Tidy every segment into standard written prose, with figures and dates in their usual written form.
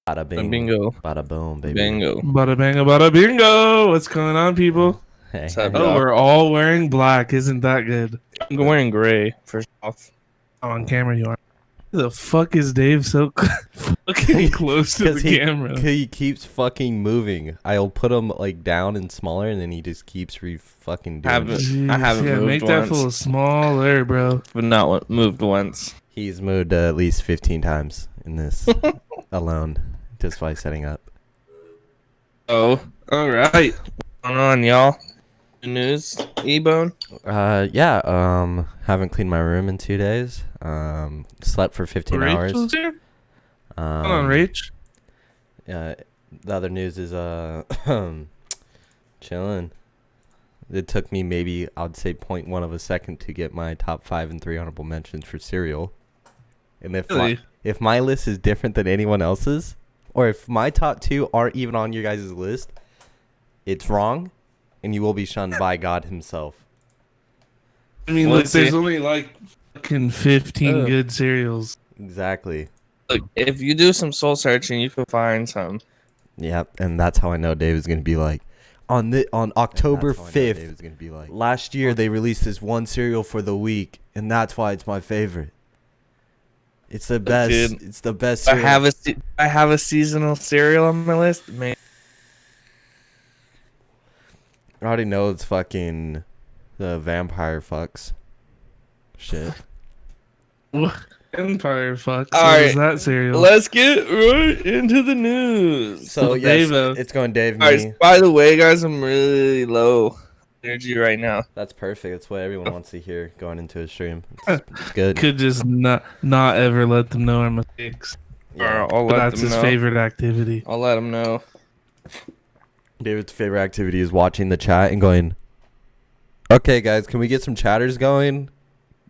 Bada bing, bingo, bada boom, baby. bingo. Bada banga, bada bingo. What's going on, people? Hey, What's up, hey. Oh, y'all? we're all wearing black. Isn't that good? I'm wearing gray first off. On camera, you are. Who the fuck is Dave so fucking close to the camera? He keeps fucking moving. I'll put him like down and smaller, and then he just keeps fucking doing Haven't- it. Jeez, I haven't moved make that once. fool smaller, bro. But not moved once. He's moved at least 15 times in this alone, just by setting up. Oh, all right. What's going on, y'all? Good news, E-Bone? Yeah. Haven't cleaned my room in 2 days. Slept for 15 hours. Rachel's here? Hold on, Rach. The other news is chilling. It took me maybe I'd say 0.1 of a second to get my top 5 and 3 honorable mentions for cereal. And Really? if my list is different than anyone else's, or if my top 2 aren't even on your guys' list, it's wrong, and you will be shunned by God Himself. I mean, Well, look, there's see- only like fucking 15 Ugh. good cereals. Exactly. Look, if you do some soul searching, you can find some. Yep, and that's how I know Dave is gonna be like. On October 5th, last year they released this one cereal for the week, and that's why it's my favorite. It's the best. Dude, It's the best. I Cereal. have a seasonal cereal on my list, man. I already know it's fucking the vampire fucks. Shit. Empire fucks. All What is right, that cereal? Let's get right into the news. So yes, Dave, it's going Dave. All Me. right, by the way, guys, I'm really low energy right now. That's perfect. That's what everyone wants to hear going into a stream. It's good. Could just not ever let them know our mistakes. Yeah. I'll But let that's them his know. favorite activity. I'll let them know. David's favorite activity is watching the chat and going, "Okay, guys, can we get some chatters going?"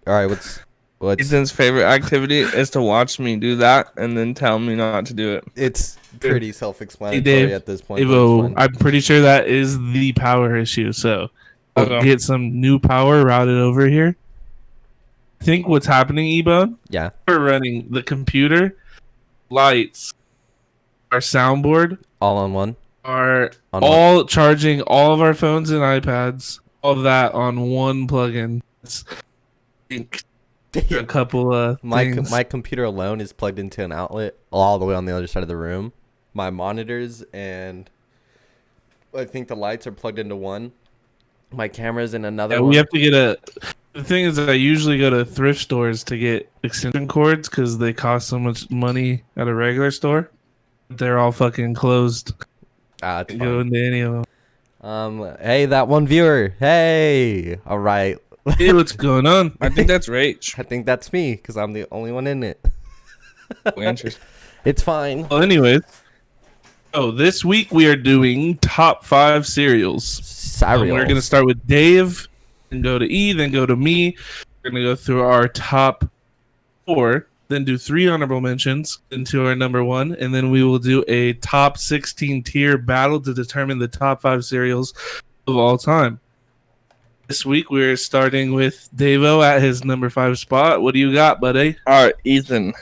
All right, what's Ethan's favorite activity is to watch me do that and then tell me not to do it. It's pretty self-explanatory Dave, at this point. but Evo, it's fine. I'm pretty sure that is the power issue. So I'll Okay. get some new power routed over here. I think what's happening, Ebone, Yeah. we're running the computer, lights, our soundboard, All on one. are On all charging all of our phones and iPads, all of that on one plugin. It's, I think a couple of things. My computer alone is plugged into an outlet all the way on the other side of the room. My monitors and I think the lights are plugged into one. My camera's in another Yeah, one. we have to get a. The thing is, I usually go to thrift stores to get extension cords because they cost so much money at a regular store. They're all fucking closed. It's Can't go fine. into any of them. Hey, that one viewer. Hey. All right. Hey, what's going on? I think that's Rach. I think that's me because I'm the only one in it. Answers. It's fine. Well, anyways. Oh, this week we are doing top 5 cereals. We're going to start with Dave, then go to E, then go to me. We're going to go through our top 4, then do 3 honorable mentions into our number 1, and then we will do a top 16 tier battle to determine the top 5 cereals of all time. This week we're starting with Davo at his number 5 spot. What do you got, buddy? All right, Ethan.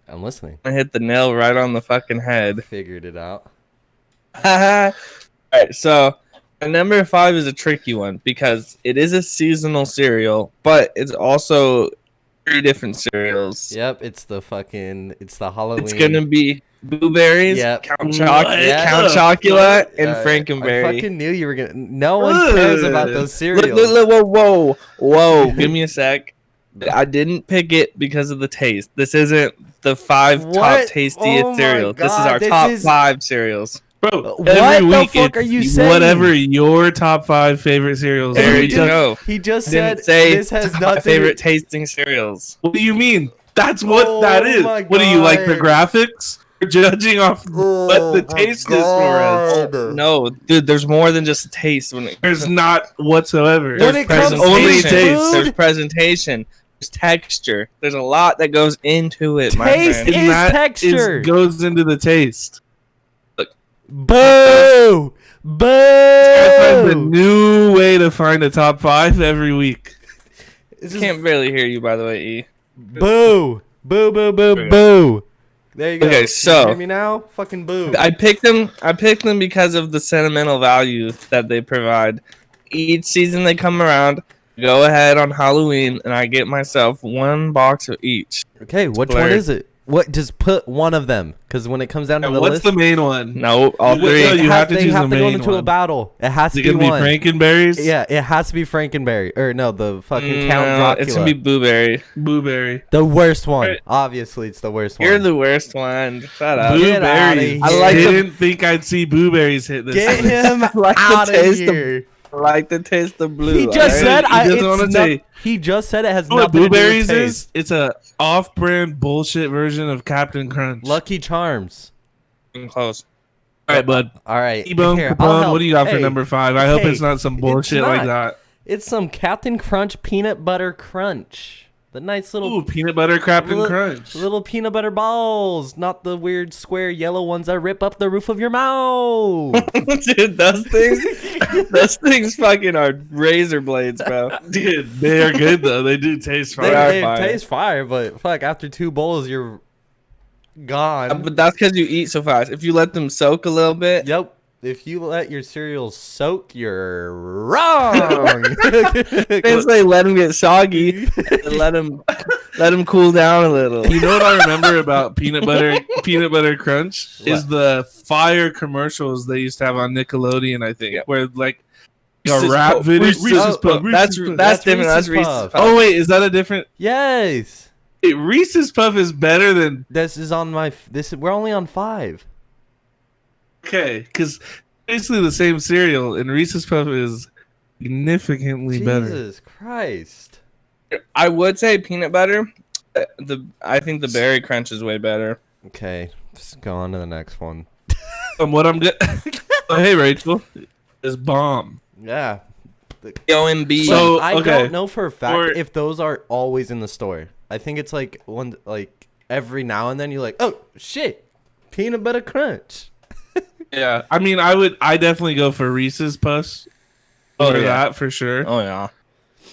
I'm listening. I hit the nail right on the fucking head. Figured it out. All right, so my number 5 is a tricky one because it is a seasonal cereal, but it's also 3 different cereals. Yep, it's the Halloween. It's gonna be Blueberries, Yep. Count Chocula, and Frankenberry. I fucking knew you were gonna. No one cares about those cereals. Whoa! Give me a sec. I didn't pick it because of the taste. This isn't the 5 top tastiest cereals. This is our top 5 cereals. Bro, what the fuck are you saying? Whatever your top 5 favorite cereals there you go. He just said this has not favorite tasting cereals. What do you mean? That's what that is. What do you like, the graphics? You're judging off what the taste is for us. No, dude, there's more than just a taste. There's not whatsoever. When it comes to only taste, there's presentation. There's texture. There's a lot that goes into it. Taste is texture. Goes into the taste. Boo! Boo! Find a new way to find a top 5 every week. Can't barely hear you, by the way, E. Boo! Boo! Boo! Boo! Boo! There you go. Okay, so can you hear me now? Fucking boo! I picked them because of the sentimental value that they provide. Each season they come around. Go ahead on Halloween, and I get myself 1 box of each. Okay, which one is it? What? Just put one of them, because when it comes down to the what's list, the main one? No, all 3. You have to choose the main go into one. a battle. It has to be one. one. Frankenberries? Yeah, it has to be Frankenberry. Or no, the fucking Count Dracula. It's gonna be Blueberry. Blueberry. The worst one. Right. Obviously, it's the worst one. You're the worst one. Shut up. Blueberries. I didn't think I'd see blueberries hit this. Get him like out of taste here. I like the taste of blue. He just said He just said it has what nothing blueberries to do with is? It's a off-brand bullshit version of Captain Crunch. Lucky Charms. Close. All right, bud. All right. T-Bone Here, Capone, what do you got for Hey, number 5? I hope it's not some bullshit like that. It's some Captain Crunch peanut butter crunch. The nice little peanut butter Captain Crunch. Little peanut butter balls, not the weird square yellow ones that rip up the roof of your mouth. Dude, those things fucking are razor blades, bro. Dude, they are good though. They do taste fire. They taste fire, but fuck, after 2 bowls, you're gone. But that's because you eat so fast. If you let them soak a little bit. Yep. If you let your cereal soak, you're wrong. It's like let them get soggy and let them cool down a little. You know what I remember about peanut butter crunch is the fire commercials they used to have on Nickelodeon, I think, where like a rap video. Reese's Puff. That's different. That's Reese's Puff. Oh wait, is that a different? Yes. Wait, Reese's Puff is better than. This is on my. We're only on 5. Okay, because basically the same cereal, and Reese's Puff is significantly better. Jesus Christ! I would say peanut butter. I think the berry crunch is way better. Okay, let's go on to the next one. What I'm good. Oh, hey Rachel, is bomb. Yeah. OMB. So I don't know for a fact if those are always in the store. I think it's like every now and then you're like, oh shit, peanut butter crunch. Yeah, I mean, I definitely go for Reese's Puffs. That for sure. Oh yeah,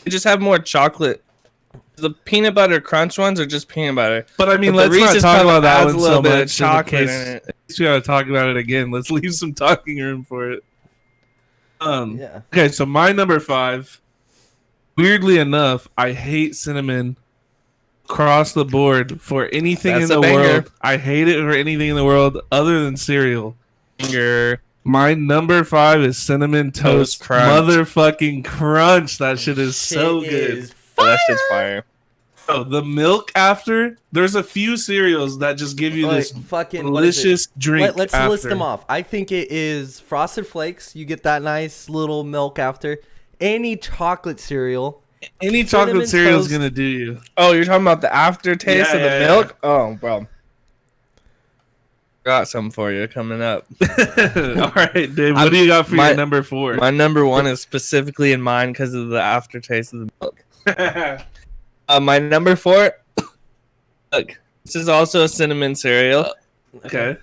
you just have more chocolate. The peanut butter crunch ones are just peanut butter. But I mean, let's not talk about that one so much. Chocolate in it. We gotta talk about it again. Let's leave some talking room for it. Yeah. Okay, so my number 5. Weirdly enough, I hate cinnamon across the board for anything in the world. I hate it for anything in the world other than cereal. My number 5 is Cinnamon Toast Crunch. Motherfucking crunch. That shit is so good. That shit's fire. Oh, the milk after. There's a few cereals that just give you this fucking delicious drink. Let's list them off. I think it is Frosted Flakes. You get that nice little milk after. Any chocolate cereal. Any chocolate cereal is gonna do you. Oh, you're talking about the aftertaste of the milk? Oh, bro. Got something for you coming up. All right, Dave. What do you got for your number 4? My number 1 is specifically in mind because of the aftertaste of the milk. My number 4. Look, this is also a cinnamon cereal. Okay,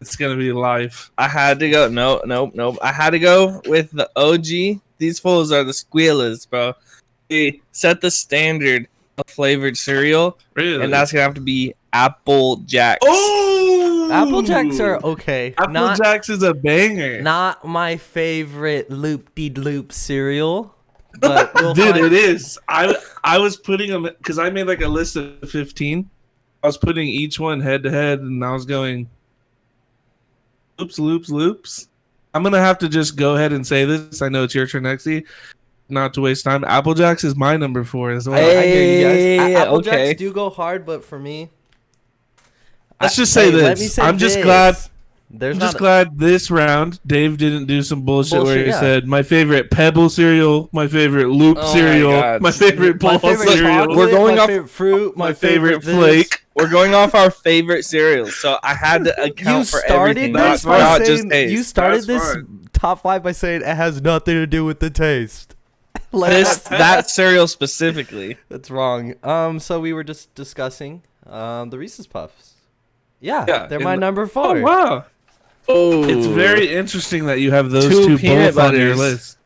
it's gonna be life. I had to go. Nope. I had to go with the OG. These fools are the squealers, bro. They set the standard a flavored cereal, and that's gonna have to be Apple Jacks. Oh, Apple Jacks are okay. Apple Jacks is a banger. Not my favorite loop-de-loop cereal, but dude, it is. I was putting them because I made like a list of 15. I was putting each one head to head, and I was going loops. I'm gonna have to just go ahead and say this. I know it's your turn, Nexie. Not to waste time. Apple Jacks is my number 4 as well. I hear you guys. Apple Jacks do go hard, but for me, let's just say this. I'm just glad. Glad this round Dave didn't do some bullshit where he said my favorite Pebble cereal, my favorite Loop cereal, my favorite Ball cereal. We're going off fruit, my favorite Flake. We're going off our favorite cereals, so I had to account for everything. You started this top 5 by saying it has nothing to do with the taste. That cereal specifically. That's wrong. So we were just discussing the Reese's Puffs. Yeah, they're my number 4. Oh wow. Oh, it's very interesting that you have those two both on your list.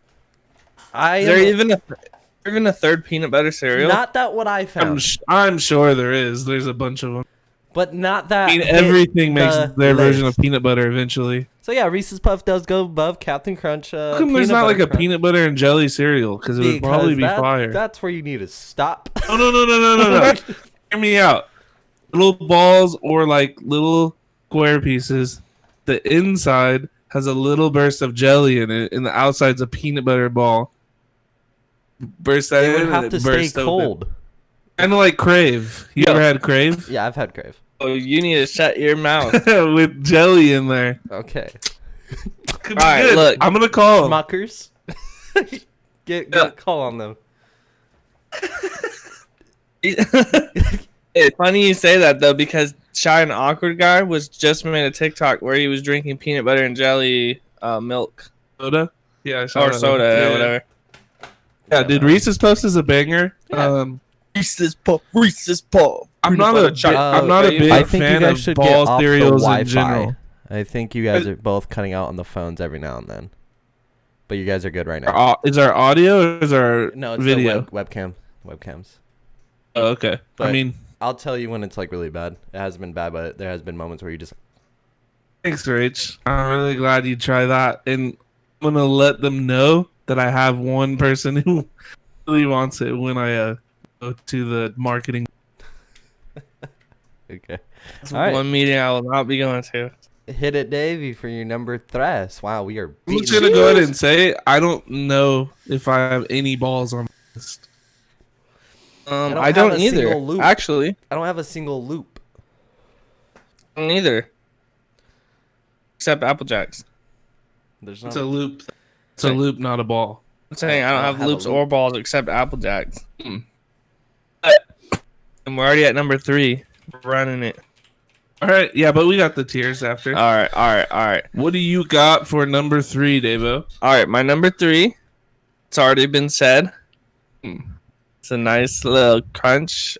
Is there even a third peanut butter cereal? Not that what I found. I'm sure there is. There's a bunch of them. But not that. I mean, everything makes their version of peanut butter eventually. So yeah, Reese's Puff does go above Captain Crunch. How come there's not like a peanut butter and jelly cereal? Because it would probably be fire. That's where you need to stop. No. Hear me out. Little balls or like little square pieces. The inside has a little burst of jelly in it, and the outside's a peanut butter ball. Burst that in, it would have to stay cold. Kind of like Crave. You ever had Crave? Yeah, I've had Crave. Oh, you need to shut your mouth. With jelly in there. Okay. All right, look. I'm going to call them. Smuckers. Get call on them. It's funny you say that, though, because Shy and Awkward Guy was just made a TikTok where he was drinking peanut butter and jelly milk. Soda? Yeah, I saw or soda, or whatever. Yeah, dude, Reese's Puffs is a banger. Yeah. Reese's Puff. I'm not a big fan of ball cereals in general. I think you guys are both cutting out on the phones every now and then. But you guys are good right now. Is our audio or is our video? Webcams. Oh, okay. But I mean, I'll tell you when it's like really bad. It hasn't been bad, but there has been moments where you just. Thanks, Rach. I'm really glad you try that, and I'm gonna let them know that I have one person who really wants it when I go to the marketing. Okay. One meeting I will not be going to. Hit it, Davey, for your number 3. Wow, we are. I'm just gonna go ahead and say I don't know if I have any balls on my list. I don't either. Actually, I don't have a single loop. I don't either. Except Apple Jacks. It's a loop. It's a loop, not a ball. I'm saying I don't have loops or balls except Apple Jacks. And we're already at number 3. We're running it. All right, yeah, but we got the tiers after. All right. What do you got for number 3, Davo? All right, my number 3. It's already been said. It's a nice little crunch.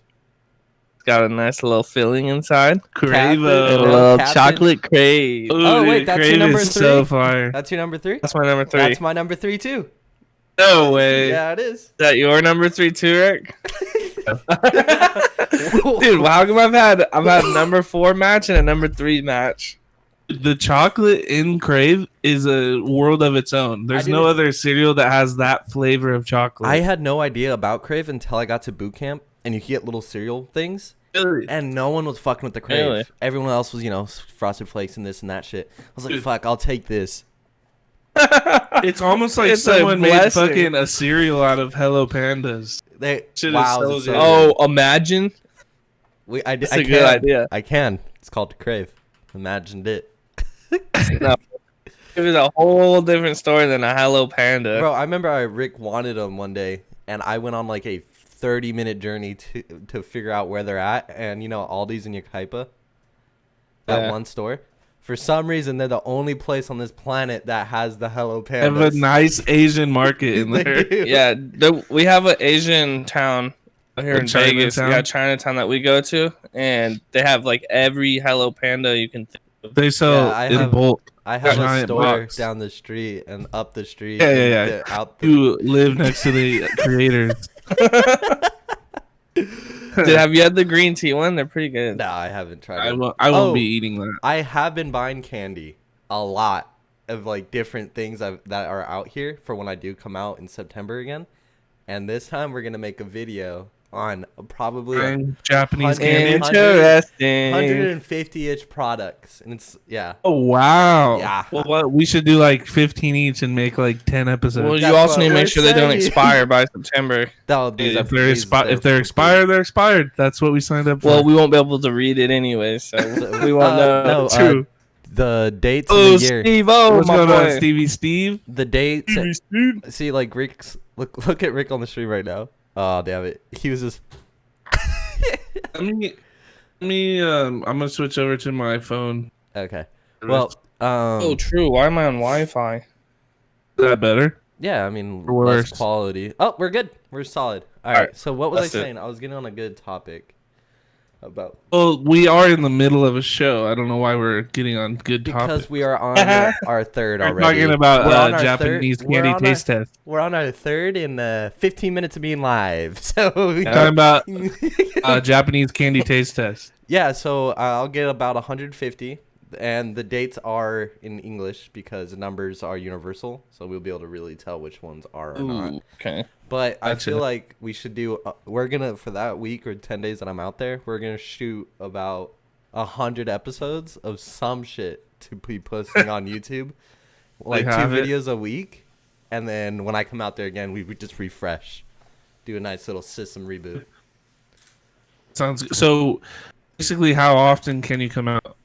It's got a nice little filling inside. Crave. A little chocolate Crave. Ooh, oh, wait, that's your number 3? So fire. That's your number 3? That's my number 3. That's my number 3, too. No way. Yeah, it is. Is that your number 3, too, Rick? Dude, well, how come I've had a number 4 match and a number 3 match? The chocolate in Crave is a world of its own. There's no other cereal that has that flavor of chocolate. I had no idea about Crave until I got to boot camp, and you get little cereal things, and no one was fucking with the Crave. Really? Everyone else was, Frosted Flakes and this and that shit. I was like, fuck, I'll take this. It's almost like someone made fucking a cereal out of Hello Pandas. Imagine. That's a good idea. I can. It's called Crave. Imagined it. No, it was a whole different story than a Hello Panda. Bro, I remember Rick wanted them one day, and I went on like a 30-minute journey to figure out where they're at. And Aldi's in Yucaipa, that one store. For some reason, they're the only place on this planet that has the Hello Pandas. They have a nice Asian market in there. Yeah, we have an Asian town here in Vegas. We got Chinatown that we go to, and they have like every Hello Panda you can think of. They sell in bulk. I have a store down the street and up the street. Yeah. You live next to the creators. Have you had the green tea one? They're pretty good. No, I haven't tried it. I won't be eating that. I have been buying candy a lot of like different things that are out here for when I do come out in September again. And this time we're gonna make a video on probably Japanese candy. Interesting. 150-ish products, and it's Oh wow. Yeah. Well, what we should do like 15 each and make like 10 episodes. Well, you also need to make sure they don't expire by September. No, if they're expired, they're expired. That's what we signed up for. Well, we won't be able to read it anyway, so we won't know. No, true. The dates of the year. Steve, what's going on, Stevie Steve? The dates. Steve. See, like Rick's. Look at Rick on the stream right now. Oh damn it! He was just. I'm gonna switch over to my phone. Okay. Well. Oh, true. Why am I on Wi-Fi? Is that better? Yeah, I mean, Or less worse? quality. Oh, we're good. We're solid. All right. So what was I That's it. saying? I was getting on a good topic about Well, we are in the middle of a show. I don't know why we're getting on good because topic. we are on our third We're already. talking We're about on our Japanese third- we're candy on taste test. We're on our third in 15 minutes of being live. So Talking about Japanese candy taste test. yeah. So I'll get about 150, and the dates are in English because the numbers are universal. So we'll be able to really tell which ones are or not. Okay. But I Gotcha. feel like we should do. We're gonna for that week or 10 days that I'm out there. We're gonna shoot about 100 episodes of some shit to be posting on YouTube, like 2 videos a week, and then when I come out there again, we would just refresh, do a nice little system reboot. Sounds good. So basically, how often can you come out?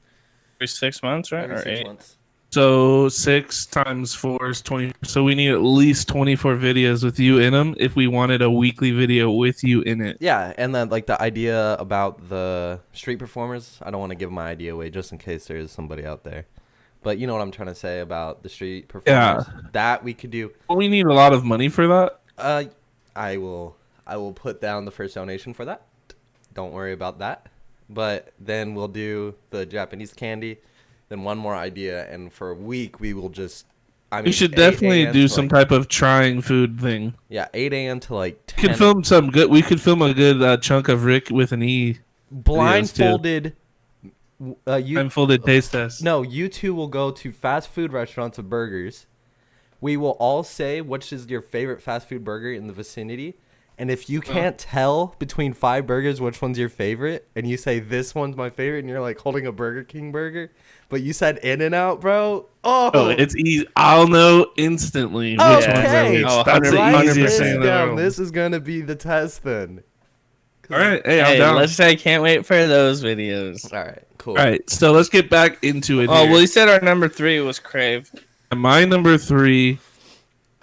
Every 6 months, right? Every Or 6 8? months. So 6 times 4 is 20. So we need at least 24 videos with you in them if we wanted a weekly video with you in it. Yeah, and then like the idea about the street performers, I don't want to give my idea away just in case there is somebody out there. But you know what I'm trying to say about the street performers. Yeah. That we could do. Well, we need a lot of money for that. I will put down the first donation for that. Don't worry about that. But then we'll do the Japanese candy, then one more idea, and for a week we will just. We should definitely do some type of trying food thing. Yeah, 8 a.m. to like 10. We could film some good. We could film a good chunk of Rick with an E. Blindfolded. Blindfolded taste test. No, you two will go to fast food restaurants of burgers. We will all say which is your favorite fast food burger in the vicinity. And if you can't tell between 5 burgers which one's your favorite, and you say this one's my favorite, and you're like holding a Burger King burger, but you said In-N-Out, bro. Oh, it's easy. I'll know instantly which one's okay. which. That's the 100%. easiest thing in the world. This is gonna be the test then. All right, hey, I'm Hey, down. let's say I can't wait for those videos. All right, cool. All right, so let's get back into it. Oh, here. well, you said our number 3 was Crave. And my number 3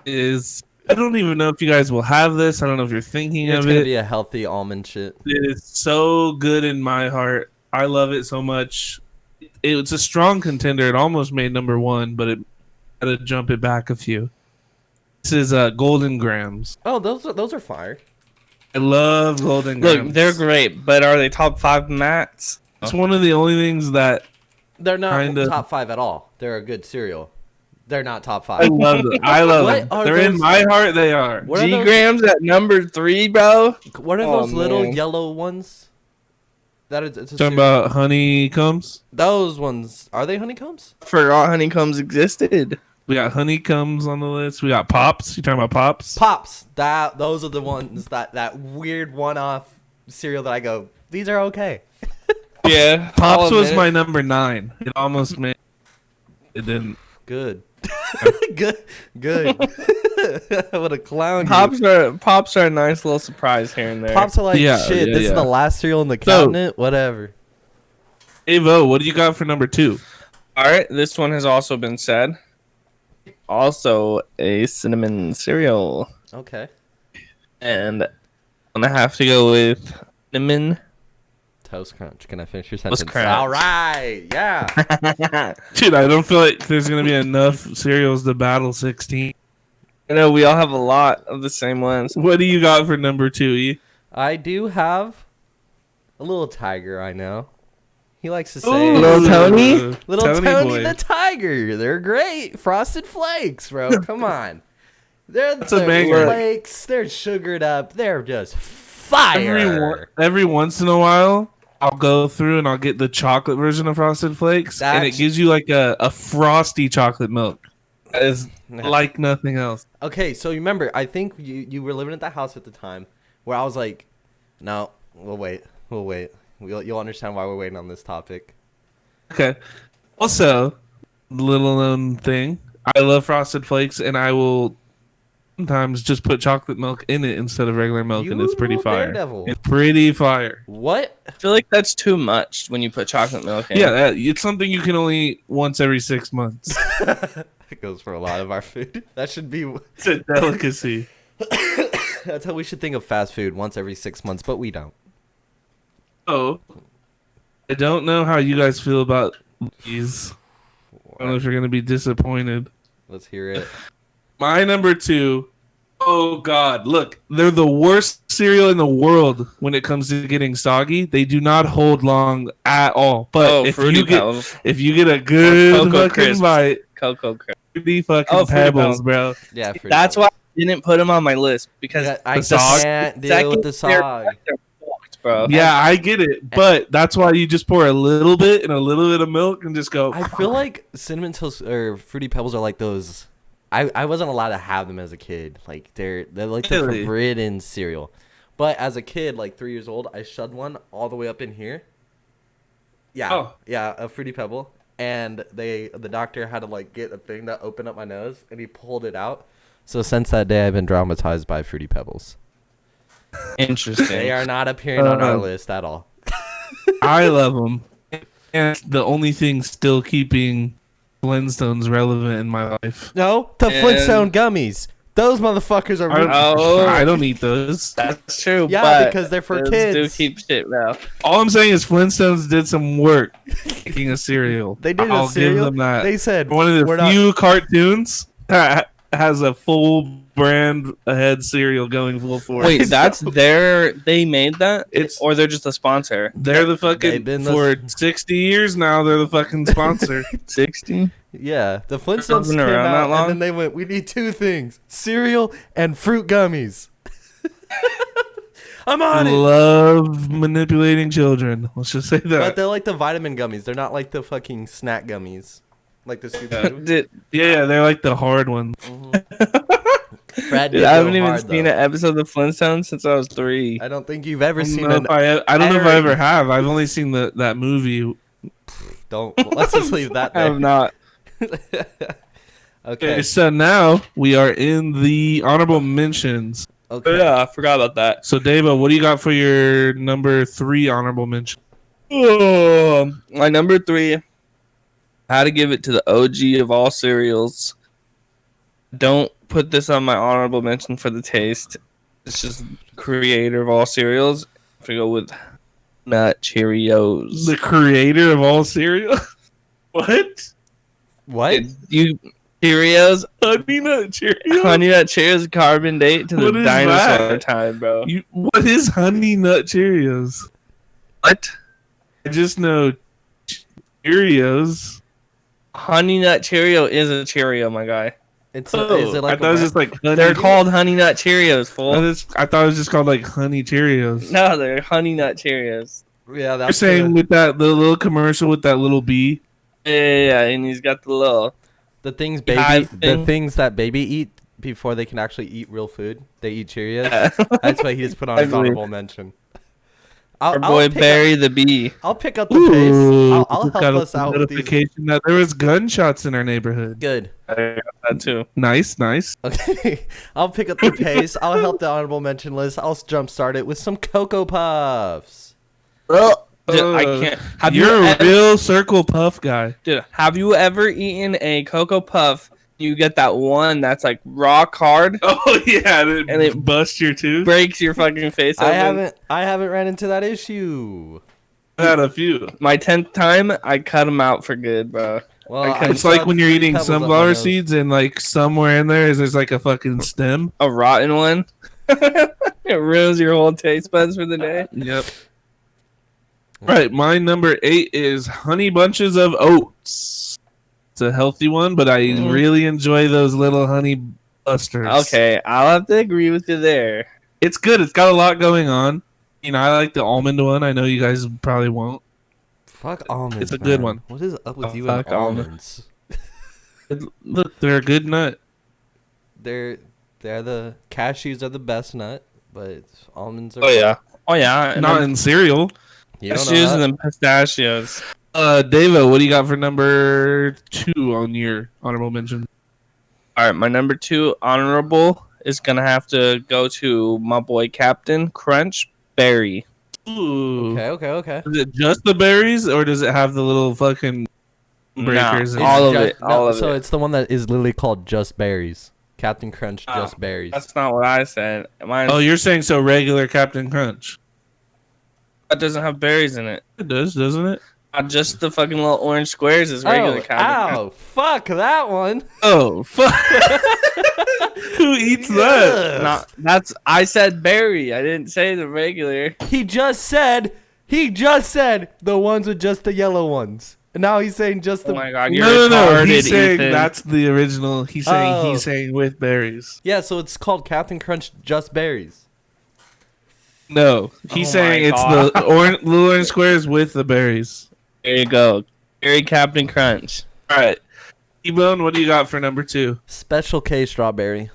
is. I don't even know if you guys will have this. I don't know if you're thinking It's of gonna it. be a healthy almond shit. It is so good in my heart. I love it so much. It's a strong contender. It almost made number 1, but it had to jump it back a few. This is Golden Grams. Oh, those are fire. I love Golden Grams. Look, they're great, but are they top 5 mats? It's one of the only things that They're not Kinda. top 5 at all. They're a good cereal. They're not top 5. I love them. I love What them. are They're in those- my heart. They are. What are those- G-Grams at number 3, bro? What are Oh, those little man. yellow ones? That is, it's a Talking cereal. about honeycombs. Those ones. Are they honeycombs? Forgot honeycombs existed. We got honeycombs on the list. We got pops. You talking about pops? Pops. Those are the ones that weird one-off cereal that I go, these are okay. Yeah. Pops I'll was admit my it. number 9. It almost made. It didn't. Good. good. What a clown. Pops are a nice little surprise here and there. Pops are like, Yeah, shit, yeah, this is yeah. the last cereal in the So- cabinet. Whatever. Avo, what do you got for number 2? All right, this one has also been said. Also a cinnamon cereal, Okay. and I'm gonna have to go with cinnamon. Toast Crunch. Can I finish your Toast sentence? Crunch. All right. Yeah. Dude, I don't feel like there's gonna be enough cereals to battle 16. I know we all have a lot of the same ones. What do you got for number 2? E? I do have a little tiger, I know. He likes to say Ooh, Little Tony? Little Tony boy. the Tiger. They're great. Frosted Flakes, bro. Come on. They're a banger. flakes. They're sugared up. They're just fire. Every once in a while, I'll go through and I'll get the chocolate version of Frosted Flakes, and it gives you like a frosty chocolate milk. That is like nothing else. Okay, so you remember, I think you were living at the house at the time where I was like, no, we'll wait. You'll understand why we're waiting on this topic. Okay. Also, little known thing, I love Frosted Flakes, and I will sometimes just put chocolate milk in it instead of regular milk, and it's pretty fire. Daredevil. It's pretty fire. What? I feel like that's too much when you put chocolate milk in. Yeah, it's something you can only eat once every 6 months. It goes for a lot of our food. That should be... It's a delicacy. That's how we should think of fast food, once every 6 months, but we don't. Oh, I don't know how you guys feel about these. I don't know if you're going to be disappointed. Let's hear it. My number 2. Oh, God. Look, they're the worst cereal in the world when it comes to getting soggy. They do not hold long at all. But if you get a good fucking bite, Cocoa Crisp. Fruity fucking Pebbles, bro. Yeah, that's why I didn't put them on my list, because I can't deal with the sog. Bro. Yeah, I get it, but that's why you just pour a little bit and a little bit of milk and just go. I feel like Cinnamon Toast or Fruity Pebbles are like those. I wasn't allowed to have them as a kid. Like they're like the forbidden cereal. But as a kid, like 3 years old, I shoved one all the way up in here. Yeah, yeah, a Fruity Pebble, and the doctor had to like get a thing that opened up my nose, and he pulled it out. So since that day, I've been traumatized by Fruity Pebbles. Interesting. They are not appearing on our list at all. I love them. And the only thing still keeping Flintstones relevant in my life. No, the Flintstone gummies. Those motherfuckers are. I don't eat those. That's true. Yeah, but because they're for kids. Do keep shit now. All I'm saying is Flintstones did some work making a cereal. They did I'll a cereal. give them that. They said one of the few cartoons that has a full brand ahead cereal going full force. Wait, that's they made that? Or they're just a sponsor? They're the fucking for 60 years now. They're the fucking sponsor. 60? Yeah, the Flintstones came out and then they went, we need two things: cereal and fruit gummies. I'm on it. Love manipulating children. Let's just say that. But they're like the vitamin gummies. They're not like the fucking snack gummies. Like the Scooby-Doo. Yeah, they're like the hard ones. Brad, dude, I haven't even seen an episode of Flintstones since I was 3. I don't think you've ever seen it. I don't know if I ever have. I've only seen that movie. Let's just leave that there. I have not. Okay, so now we are in the honorable mentions. Okay. Yeah, I forgot about that. So, Dava, what do you got for your number 3 honorable mention? Oh, my number 3, I had to give it to the OG of all cereals. Don't put this on my honorable mention for the taste. It's just creator of all cereals. I have to go with Nut Cheerios. The creator of all cereal? What? You Cheerios? Honey Nut Cheerios? Honey Nut Cheerios carbon date to the dinosaur time, bro. What is Honey Nut Cheerios? What? I just know Cheerios. Honey Nut Cheerio is a Cheerio, my guy. Is it like I thought it was just like honey. They're called Honey Nut Cheerios, fool. I thought it was just called like Honey Cheerios. No, they're Honey Nut Cheerios. Yeah, that's you're saying with the little commercial with that little bee. Yeah, and he's got the things the things that baby eat before they can actually eat real food. They eat Cheerios. Yeah. That's why he just put on his honorable mention. Our boy Barry the Bee. I'll pick up the pace. I'll help us out with these. That there was gunshots in our neighborhood. Good. I got that too. Nice. Okay. I'll pick up the pace. I'll help the honorable mention list. I'll jumpstart it with some Cocoa Puffs. I can't. You're a real Circle Puff guy. Dude, have you ever eaten a Cocoa Puff? You get that one that's like rock hard. Oh yeah, and it busts your tooth, breaks your fucking face open. I haven't ran into that issue. I had a few. My 10th time, I cut them out for good, bro. Well, it's like when you're eating sunflower seeds and like somewhere in there's like a fucking stem, a rotten one. It ruins your whole taste buds for the day. Yep. Right, my number 8 is Honey Bunches of Oats. It's a healthy one, but I really enjoy those little honey busters. Okay, I'll have to agree with you there. It's good. It's got a lot going on. You know, I like the almond one. I know you guys probably won't. Fuck almonds. It's a good one. What is up with you and almonds? Look, they're a good nut. They're the cashews are the best nut, but almonds are. Oh yeah. And Not in cereal. Cashews and then pistachios. Davo, what do you got for number 2 on your honorable mention? All right, my number 2 honorable is gonna have to go to my boy Captain Crunch Berry. Ooh. Okay. Is it just the berries, or does it have the little fucking breakers? No, all of it. So it's the one that is literally called Just Berries. Captain Crunch Just Berries. That's not what I said. Oh, you're saying so regular Captain Crunch? That doesn't have berries in it. It does, doesn't it? Not just the fucking little orange squares is regular Captain Crunch. Fuck that one. Oh, fuck. Who eats that? I said berry. I didn't say the regular. He just said the ones with just the yellow ones. And now he's saying just the. Oh my god, you're No. retarded, He's saying Ethan. that's the original. He's saying with berries. Yeah, so it's called Captain Crunch Just Berries. No, he's saying it's God. the little orange squares with the berries. There you go. Berry Captain Crunch. All right. T-Bone, what do you got for number 2? Special K strawberry.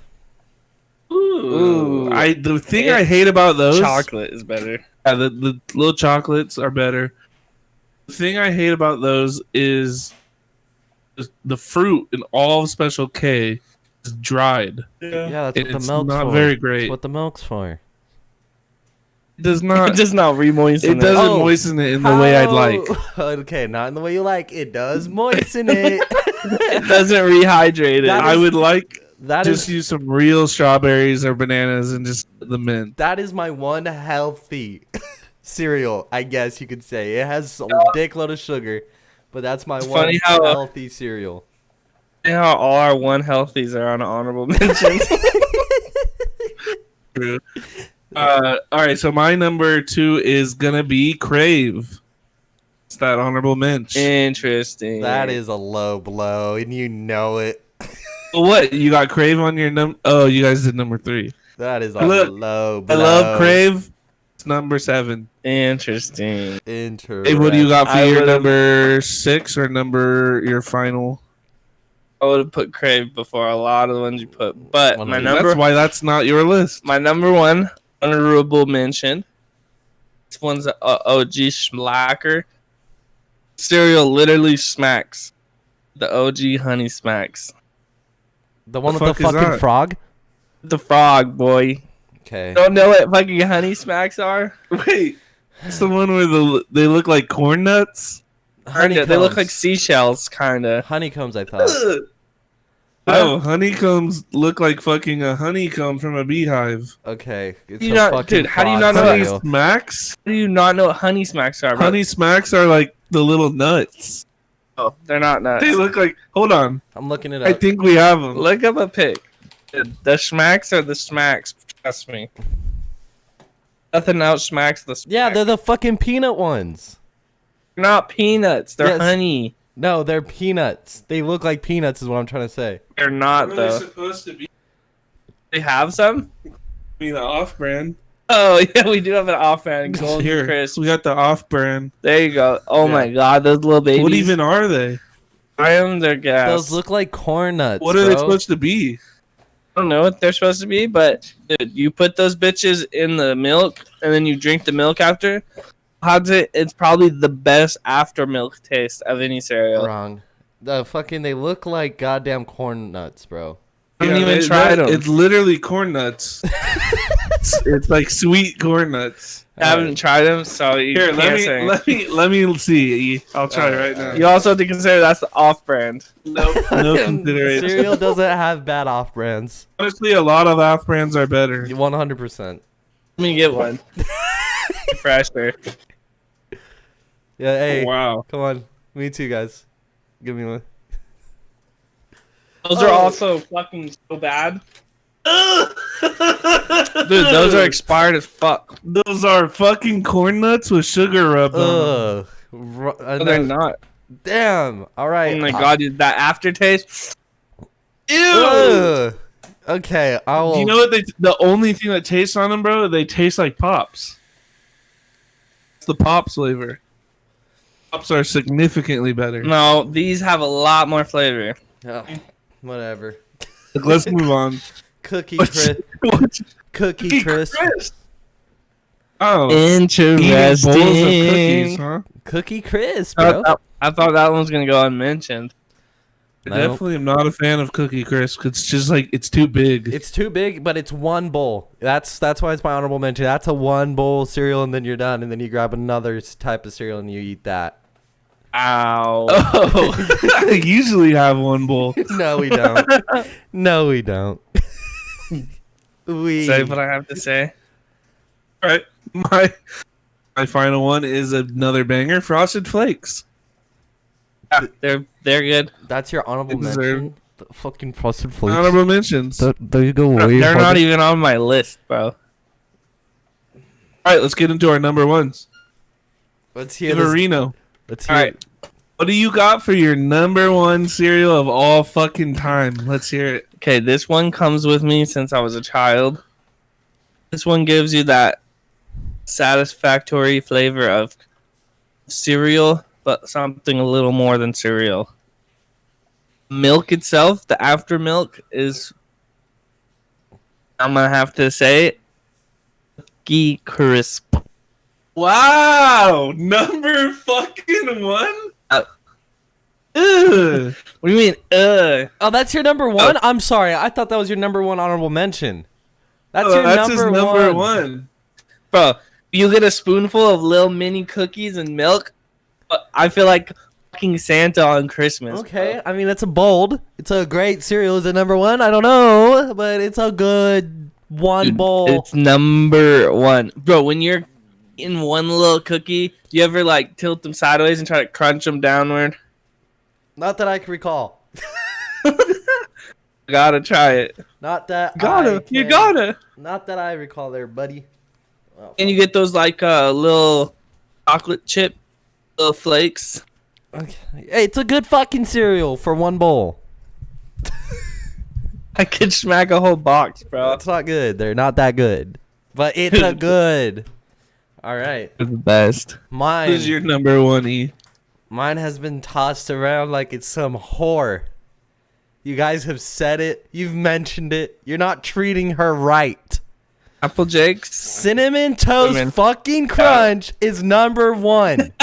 Ooh. The thing I hate about those... Chocolate is better. Yeah, the little chocolates are better. The thing I hate about those is the fruit in all of Special K is dried. Yeah, that's what It's the milk's not for. very great. That's what the milk's for. It does not... It does not re-moisten It doesn't moisten it in the way I'd like. Okay, not in the way you like. It does moisten it. It doesn't rehydrate it. I would like that just use some real strawberries or bananas and just the mint. That is my one healthy cereal, I guess you could say. It has a dickload of sugar, but that's my one healthy cereal. You know how all our one healthies are on honorable mentions. True. All right, so my number 2 is gonna be Crave. It's that honorable mention. Interesting. That is a low blow, and you know it. What, you got Crave on your Oh, you guys did number 3. That is a low blow. I love Crave. It's number 7. Interesting. Hey, what do you got for your number 6 or your final? I would have put Crave before a lot of the ones you put, but That's why that's not your list. My number 1 honorable mention. This one's a OG Schmacker. Cereal literally smacks. The OG Honey Smacks. The one with the fucking frog? The frog, boy. Okay. Don't know what fucking Honey Smacks are? Wait, it's the one where they look like corn nuts? Kinda. They look like seashells, kinda. Honeycombs, I thought. Oh, honeycombs look like fucking a honeycomb from a beehive. Okay. It's You not, dude, how do you not know Honey Smacks? How do you not know what Honey Smacks are, bro? Honey Smacks are like the little nuts. Oh, they're not nuts. They look like... Hold on. I'm looking it up. I think we have them. Look up a pic. The Schmacks are the Smacks. Trust me. Nothing else smacks the Smacks. Yeah, they're the fucking peanut ones. They're not peanuts. They're honey. No, they're peanuts. They look like peanuts is what I'm trying to say. They're not, What are though. they supposed to be? They have some? The off-brand. Oh, yeah, we do have an off-brand. Golden Here, Crisp. we got the off-brand. There you go. Oh, my God. Those little babies. What even are they? I am their gas. Those look like corn nuts. What are they supposed to be? I don't know what they're supposed to be, but dude, you put those bitches in the milk and then you drink the milk after. It's probably the best after milk taste of any cereal. Wrong. They look like goddamn corn nuts, bro. I haven't even tried them. It's literally corn nuts. it's like sweet corn nuts. I haven't tried them, so you Here, can't say. let me see. I'll try right now. You also have to consider that's the off-brand. No consideration. Cereal doesn't have bad off-brands. Honestly, a lot of off-brands are better. 100%. Let me get one. Fresher. Yeah, hey. Oh, wow. Come on. Me too, guys. Give me one. Those are also fucking so bad. Dude, those are expired as fuck. Those are fucking corn nuts with sugar rubbed on them. No, they're not. Damn. All right. Oh my god, dude, that aftertaste. Ew. Okay, I will. You know what? The only thing that tastes on them, bro, they taste like Pops. It's the Pops flavor. Pops are significantly better. No, these have a lot more flavor. Oh, whatever. Let's move on. Cookie crisp. Cookie crisp. Oh, interesting. bowls of cookies, huh? Cookie crisp, bro. I thought that one was gonna go unmentioned. I definitely am not a fan of Cookie Crisp. It's just like it's too big. It's too big, but it's one bowl. That's why it's my honorable mention. That's a one bowl cereal, and then you're done, and then you grab another type of cereal and you eat that. Ow. Oh, I usually have one bowl. No, we don't. No, we don't. Say what I have to say. All right, my final one is another banger: Frosted Flakes. They're good. That's your honorable mention. The fucking Frosted Flakes. Honorable mentions. There you go. They're not even on my list, bro. All right, let's get into our number ones. Let's hear this. Reno. Let's hear. All right. What do you got for your number one cereal of all fucking time? Let's hear it. Okay, this one comes with me since I was a child. This one gives you that satisfactory flavor of cereal, but something a little more than cereal. Milk itself, the after milk is, I'm gonna have to say, Cookie Crisp. Wow, number fucking one. Ugh. What do you mean? Oh, that's your number one? I'm sorry. I thought that was your number one honorable mention. That's your that's number, his number one. Bro, you get a spoonful of little mini cookies and milk. I feel like fucking Santa on Christmas. Okay, bro. I mean, it's it's a great cereal. Is it number one? I don't know, but it's a good one Dude, bowl. It's number one. Bro, when you're in one little cookie, do you ever like tilt them sideways and try to crunch them downward? Not that I can recall. Gotta try it. Not that You gotta. Not that I recall there, buddy. Oh. And you get those like little chocolate chip little flakes. Okay. Hey, it's a good fucking cereal for one bowl. I could smack a whole box, bro. It's not good. They're not that good. But it's a good. All right. They're the best. Mine. Who's your number one, E? Mine has been tossed around like it's some whore. You guys have said it. You've mentioned it. You're not treating her right. Applejack's. Cinnamon Toast fucking Crunch is number one.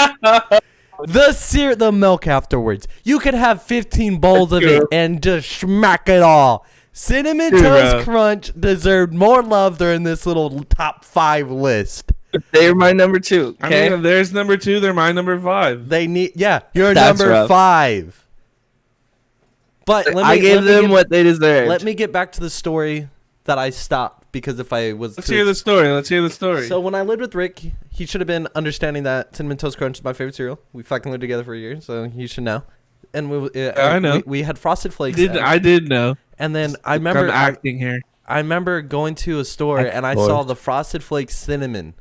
The milk afterwards. You could have 15 bowls of it and just smack it all. Cinnamon Toast Crunch deserved more love during this little top 5 list. They're my number 2. Okay? I mean, there's number 2. They're my number 5. You're That's number rough. 5. But I gave them what they deserved. Let me get back to the story that I stopped because if I was Let's hear the story. So when I lived with Rick, he should have been understanding that Cinnamon Toast Crunch is my favorite cereal. We fucking lived together for a year, so he should know. And I know. We had Frosted Flakes. I did know. And then I remember I'm acting here. I remember going to a store and I saw the Frosted Flakes cinnamon.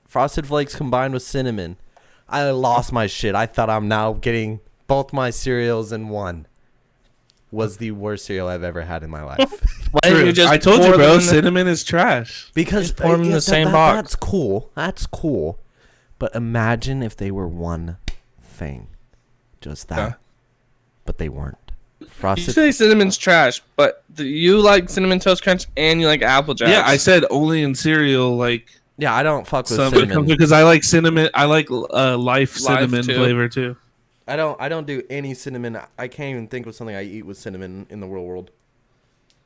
Frosted Flakes combined with cinnamon. I lost my shit. I thought I'm now getting both my cereals in one. Was the worst cereal I've ever had in my life. Why didn't you just I told you, pour bro. them Cinnamon is trash. Because pour them in the same box. That's cool. That's cool. But imagine if they were one thing. Just that. Yeah. But they weren't. You Frosted. say cinnamon's trash, but you like Cinnamon Toast Crunch and you like Applejack. Yeah, I said only in cereal, like Yeah, I don't fuck with some cinnamon. because I like cinnamon. I like life cinnamon too. flavor too. I don't do any cinnamon. I can't even think of something I eat with cinnamon in the real world.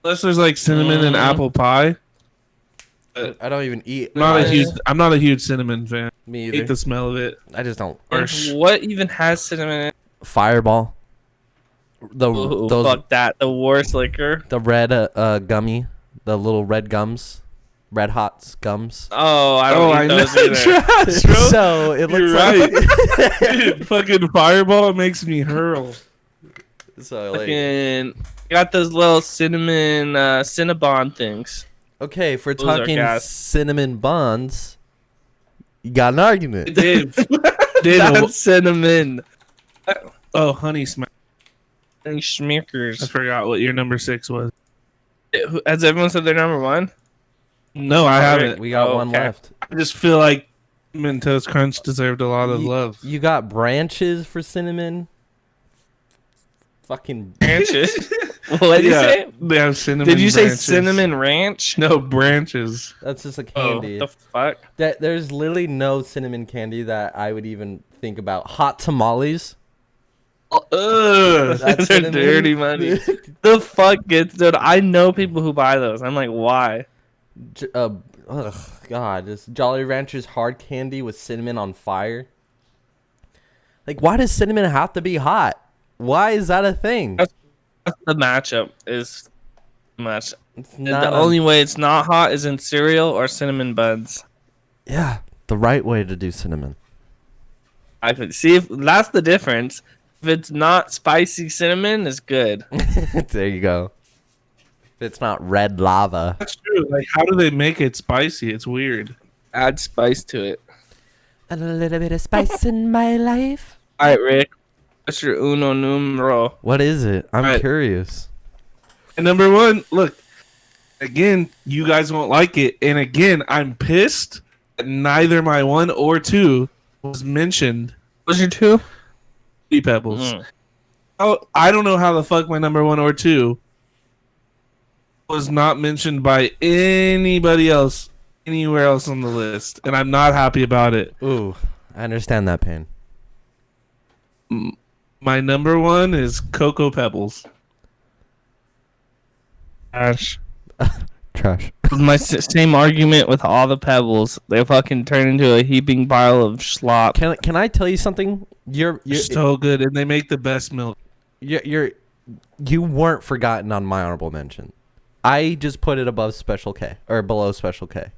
Unless there's like cinnamon and apple pie. I don't even eat. I'm not a huge cinnamon fan. Me I either. hate the smell of it. I just don't. And what even has cinnamon in it? Fireball. Ooh, Those fuck that. The worst liquor. the red gummy, the little red gums, Red Hots gums. Oh, I don't eat those either. Trash, bro. So it looks You're like right. Dude, fucking Fireball makes me hurl. so like Fucking got those little cinnamon Cinnabon things. okay, if we're Those are talking gas. cinnamon buns, you got an argument. Dave. That's cinnamon. Oh, honey smack. And I Schmickers. forgot what your number 6 was. Has everyone said their number one? No, I haven't. We got one left. I just feel like Cinnamon Toast Crunch deserved a lot of love. You got branches for cinnamon. Fucking branches. What did you say? They have cinnamon. Did you branches. say cinnamon ranch? No, branches. That's just a candy. Oh, the fuck? There's literally no cinnamon candy that I would even think about. Hot tamales. That's dirty money. The fuck gets, dude? I know people who buy those. I'm like, why? God, this Jolly Ranchers hard candy with cinnamon on fire. Like, why does cinnamon have to be hot? Why is that a thing? That's the matchup is much. The only way it's not hot is in cereal or cinnamon buns. Yeah, the right way to do cinnamon. I could see if that's the difference. If it's not spicy cinnamon, it's good. There you go. If it's not red lava. That's true. Like, how do they make it spicy? It's weird. Add spice to it. A little bit of spice in my life. All right, Rick. What's your uno numero? What is it? I'm curious. And number one, look. Again, you guys won't like it. And again, I'm pissed that neither my 1 or 2 was mentioned. What's your 2? Fruity Pebbles. Oh, I don't know how the fuck my number 1 or 2 was not mentioned by anybody else anywhere else on the list, and I'm not happy about it. Ooh, I understand that pain. My number 1 is Cocoa Pebbles. Trash. Trash. My same argument with all the pebbles. They fucking turn into a heaping pile of slop. Can I tell you something? You're so good, and they make the best milk. You weren't forgotten on my honorable mention. I just put it above Special K or below Special K.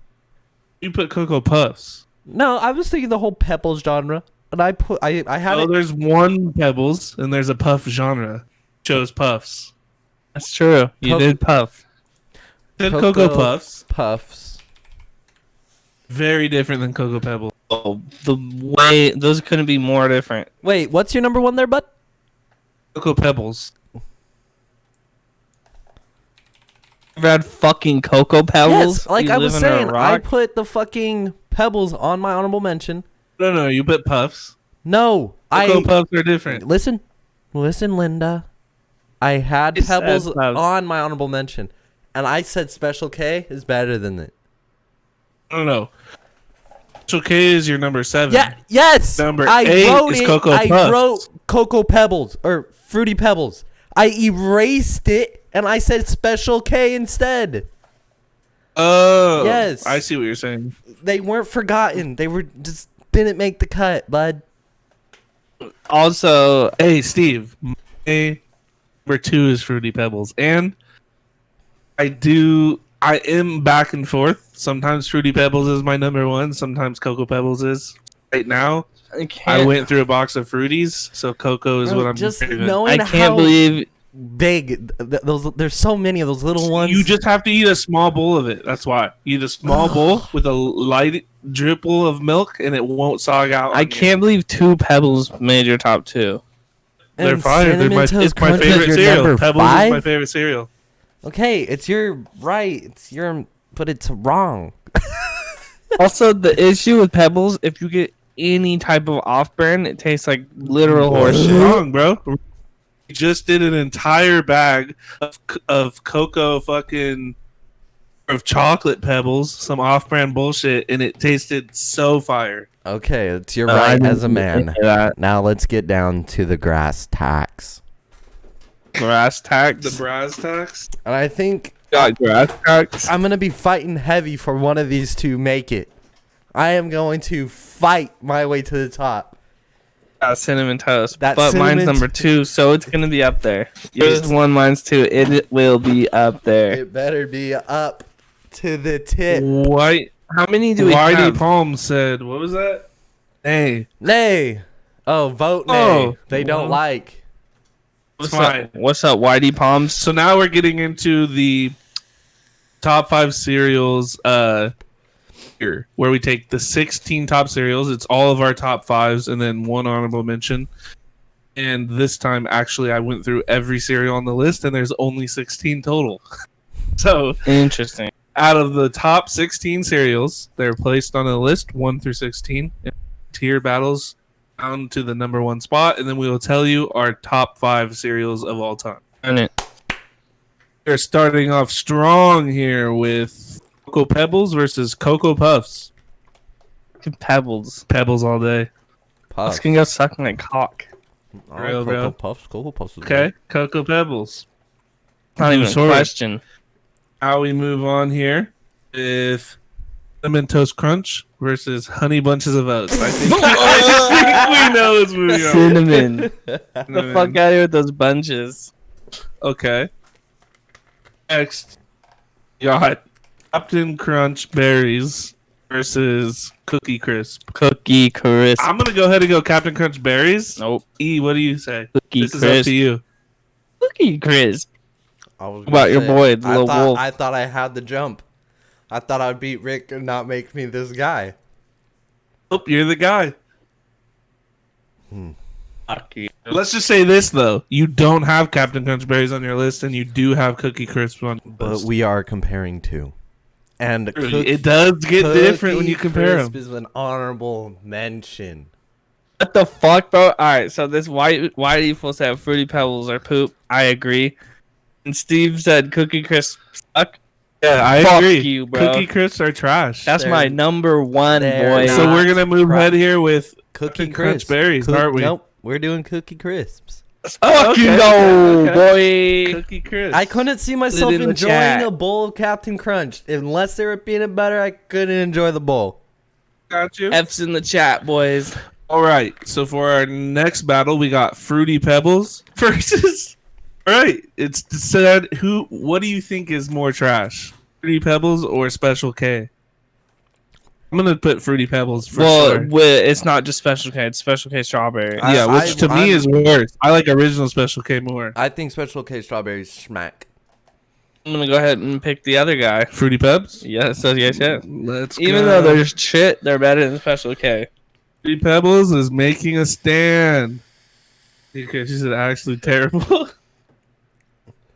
You put Cocoa Puffs. No, I was thinking the whole Pebbles genre, and I had. Oh, there's one Pebbles and there's a Puff genre. Chose Puffs. That's true. You did Puff. Did Cocoa Puffs. Puffs. Very different than Cocoa Pebbles. Oh, the way those couldn't be more different. Wait, what's your number 1 there, bud? Cocoa Pebbles. Ever had fucking Cocoa Pebbles? Yes, like I was saying, I put the fucking Pebbles on my honorable mention. No, you put Puffs. No, Cocoa Puffs are different. Listen, Linda. I had Pebbles on my honorable mention, and I said Special K is better than it. No. Special K is your number 7. Yeah, yes. Number 8 is Cocoa Puffs. I wrote Cocoa Pebbles or Fruity Pebbles. I erased it and I said Special K instead. Oh, yes. I see what you're saying. They weren't forgotten. They were just didn't make the cut, bud. Also, hey Steve, my number 2 is Fruity Pebbles, and I am back and forth. Sometimes Fruity Pebbles is my number 1. Sometimes Cocoa Pebbles is. Right now, I went through a box of Fruities, so Cocoa is what I'm just craving. knowing I can't believe big those. There's so many of those little ones. You just have to eat a small bowl of it. That's why. Eat a small bowl with a light dripple of milk, and it won't sog out. I can't believe 2 Pebbles made your top 2. They're fire. It's my favorite cereal. Pebbles is my favorite cereal. Okay, it's your right. It's your, but it's wrong. Also, the issue with Pebbles, if you get any type of off-brand, it tastes like literal horseshit. Wrong, bro. We just did an entire bag of cocoa fucking of chocolate Pebbles, some off-brand bullshit, and it tasted so fire. Okay, it's your right as a man. Now let's get down to the grass tacks. Grass tacks? The brass tacks? And I think got grass tacks. I'm going to be fighting heavy for one of these to make it. I am going to fight my way to the top. Cinnamon toast. But mine's number 2, so it's going to be up there. Yours 1, mine's 2. It will be up there. It better be up to the tip. How many do we have? Whitey Palm said, what was that? Nay. Oh, vote nay. They don't like. What's up, Whitey Palms? So now we're getting into the top 5 cereals here, where we take the 16 top cereals. It's all of our top 5s and then 1 honorable mention. And this time, actually, I went through every cereal on the list, and there's only 16 total. So interesting. Out of the top 16 cereals, they're placed on a list 1 through 16. Tier battles down to the number 1 spot, and then we will tell you our top 5 cereals of all time. We're starting off strong here with Cocoa Pebbles versus Cocoa Puffs. Pebbles. Pebbles all day. Puffs can go suck my cock. Real, Cocoa Puffs. Cocoa Puffs. Okay, Cocoa Pebbles. Not even a question. How we move on here with Cinnamon Toast Crunch versus Honey Bunches of Oats. I think we know it's moving on. Cinnamon. Get the fuck out of here with those bunches. Okay. Next, you got Captain Crunch Berries versus Cookie Crisp. Cookie Crisp. I'm going to go ahead and go Captain Crunch Berries. Nope. E, what do you say? Cookie This Crisp. is up to you. Cookie Crisp. What about your boy, the little wolf? I thought I had the jump. I thought I'd beat Rick and not make me this guy. Oh, you're the guy. Fuck you. Let's just say this, though. You don't have Captain Crunch Berries on your list, and you do have Cookie Crisp on your But list. we are comparing two. And It does get different when you compare Crisp them. is an honorable mention. What the fuck, bro? Alright, so this why are you supposed to have Fruity Pebbles or poop? I agree. And Steve said Cookie Crisp suck. Yeah, I Fuck agree. you, bro. Cookie Crisps are trash. That's my number one, boy. So we're going to move ahead here with Cookie Captain Crunch Crisp. Berries, aren't we? Nope, we're doing Cookie Crisps. Fuck you, go, boy. Cookie Crisp. I couldn't see myself in the enjoying chat. a bowl of Captain Crunch. Unless they were peanut butter, I couldn't enjoy the bowl. Got you. F's in the chat, boys. All right. So for our next battle, we got Fruity Pebbles versus. All right. It's said who. What do you think is more trash, Fruity Pebbles or Special K? I'm gonna put Fruity Pebbles for sure. It's not just Special K. It's Special K strawberry. Yeah, which to me is worse. I like original Special K more. I think Special K strawberries smack. I'm gonna go ahead and pick the other guy. Fruity Pebs. Yeah, it says yes. Let's Even go. though they're shit, they're better than Special K. Fruity Pebbles is making a stand because she's actually terrible.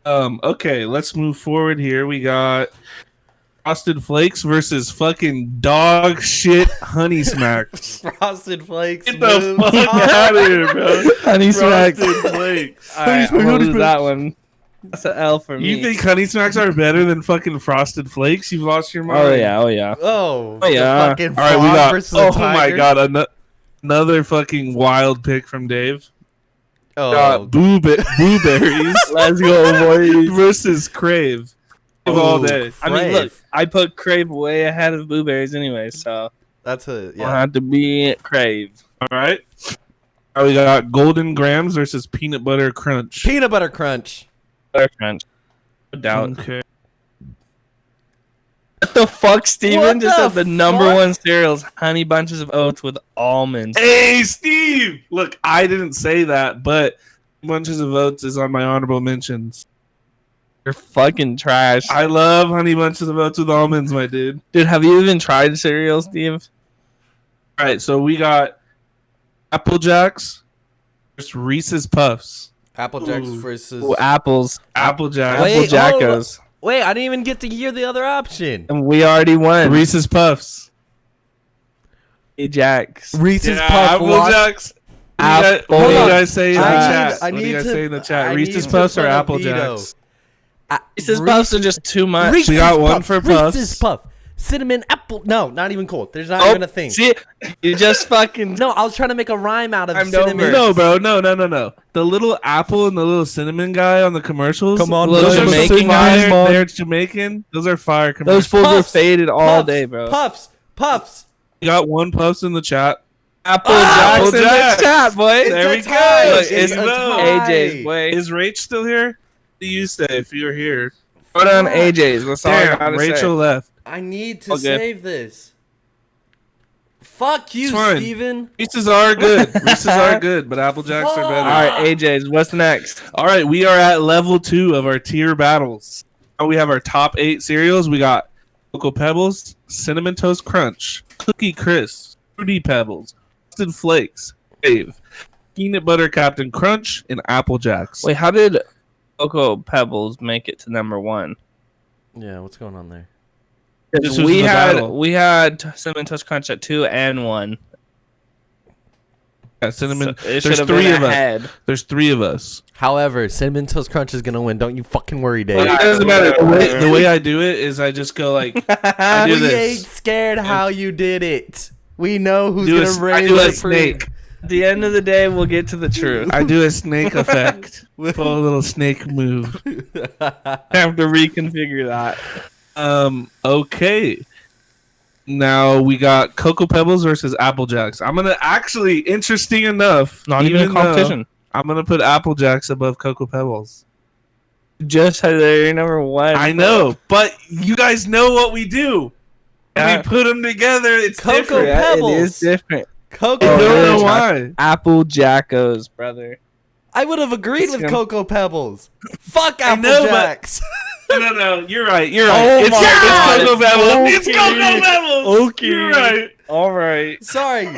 Okay, let's move forward here. We got Frosted Flakes versus fucking dog shit Honey Smacks. Frosted Flakes. Get the fuck out of here, bro. Honey Smacks. Frosted Flakes. Alright, we'll lose that one. That's an L for me. You think Honey Smacks are better than fucking Frosted Flakes? You've lost your mind. Oh yeah, oh yeah. Oh, Oh, yeah. the fucking All right, we frog got. versus the Oh my tiger? god, another fucking wild pick from Dave. Oh, Got blueberries. Let's go, boys. Versus Crave. All day. I mean, look, I put Crave way ahead of Blueberries anyway, so that's a I'll have to be Crave. All right. All right, we got Golden Grams versus Peanut Butter Crunch. Peanut Butter Crunch. Butter Crunch. No doubt. Okay. What the fuck, Steven? What Just the said the number fuck? one cereals, Honey Bunches of Oats with almonds. Hey, Steve! Look, I didn't say that, but Bunches of Oats is on my honorable mentions. You're fucking trash. I love Honey Bunches of Oats with almonds, my dude. Dude, have you even tried cereal, Steve? All right, so we got Apple Jacks versus Reese's Puffs. Apple Jacks Ooh. versus. Ooh, apples. Apple Jacks. Wait, Apple Jackos. Wait, I didn't even get to hear the other option. And we already won. Reese's Puffs. Jacks. Reese's Yeah, Puff Apple lost. Jacks. Apple What do you Hold on. guys say in the I need- chat? I What do you need guys to- say in the chat? I Reese's need to Puffs or put a Apple veto. Jacks? Reese's Puffs are just too much. Reese's We got one for Puffs. Reese's Puff. Cinnamon apple. No, not even cool. There's not Oh, even a thing. See, you just fucking. No, I was trying to make a rhyme out of I'm cinnamon. over it. No, bro. No. The little apple and the little cinnamon guy on the commercials. Come on, Little those are Jamaican so guys, fire. man. They're Jamaican. Those are fire Those commercials. fools are Puffs. faded all Puffs, day, bro. Puffs. We got one Puffs in the chat. Apple Apple Jacks in Jacks. the chat, boy. There we It's a go. tie. Look, It's it's a no. tie. AJ's, boy. Is Rach still here? What do you say if you're here? Put on AJ's. That's all I Damn, gotta Rachel say. left. I need to Okay. save this. Fuck you, It's fine. Steven. Reese's are good. Reese's are good, but Apple Jacks are better. All right, AJ's. What's next? All right, we are at level 2 of our tier battles. Now we have our top 8 cereals. We got Cocoa Pebbles, Cinnamon Toast Crunch, Cookie Crisp, Fruity Pebbles, Frosted Flakes, Crave, Peanut Butter Captain Crunch, and Apple Jacks. Wait, how did Cocoa Pebbles make it to number one? Yeah, what's going on there? We had Cinnamon Toast Crunch at 2 and 1. Yeah, cinnamon. So it there's should have 3 been of us. ahead. There's 3 of us. However, Cinnamon Toast Crunch is gonna win. Don't you fucking worry, Dave. It doesn't matter. The way I do it is I just go like I do We ain't this. scared how you did it. We know who's Do gonna a, I raise do the a snake. At the end of the day, we'll get to the truth. I do a snake effect. Pull a little snake move. I have to reconfigure that. Okay. Now we got Cocoa Pebbles versus Apple Jacks. I'm gonna actually, interesting enough, Not even a competition. I'm gonna put Apple Jacks above Cocoa Pebbles. Just had their number 1. I know, but you guys know what we do. Yeah. We put them together. It's Cocoa different. Pebbles. It is different. Cocoa. I don't know Pebbles. why. Apple Jackos, brother. I would have agreed It's with gonna- Cocoa Pebbles. Fuck I Apple know, but- Jacks. No. You're right. You're Oh right. my God. It's Cocoa Pebbles. Okay. It's Cocoa Pebbles. Okay. You're right. All right. Sorry.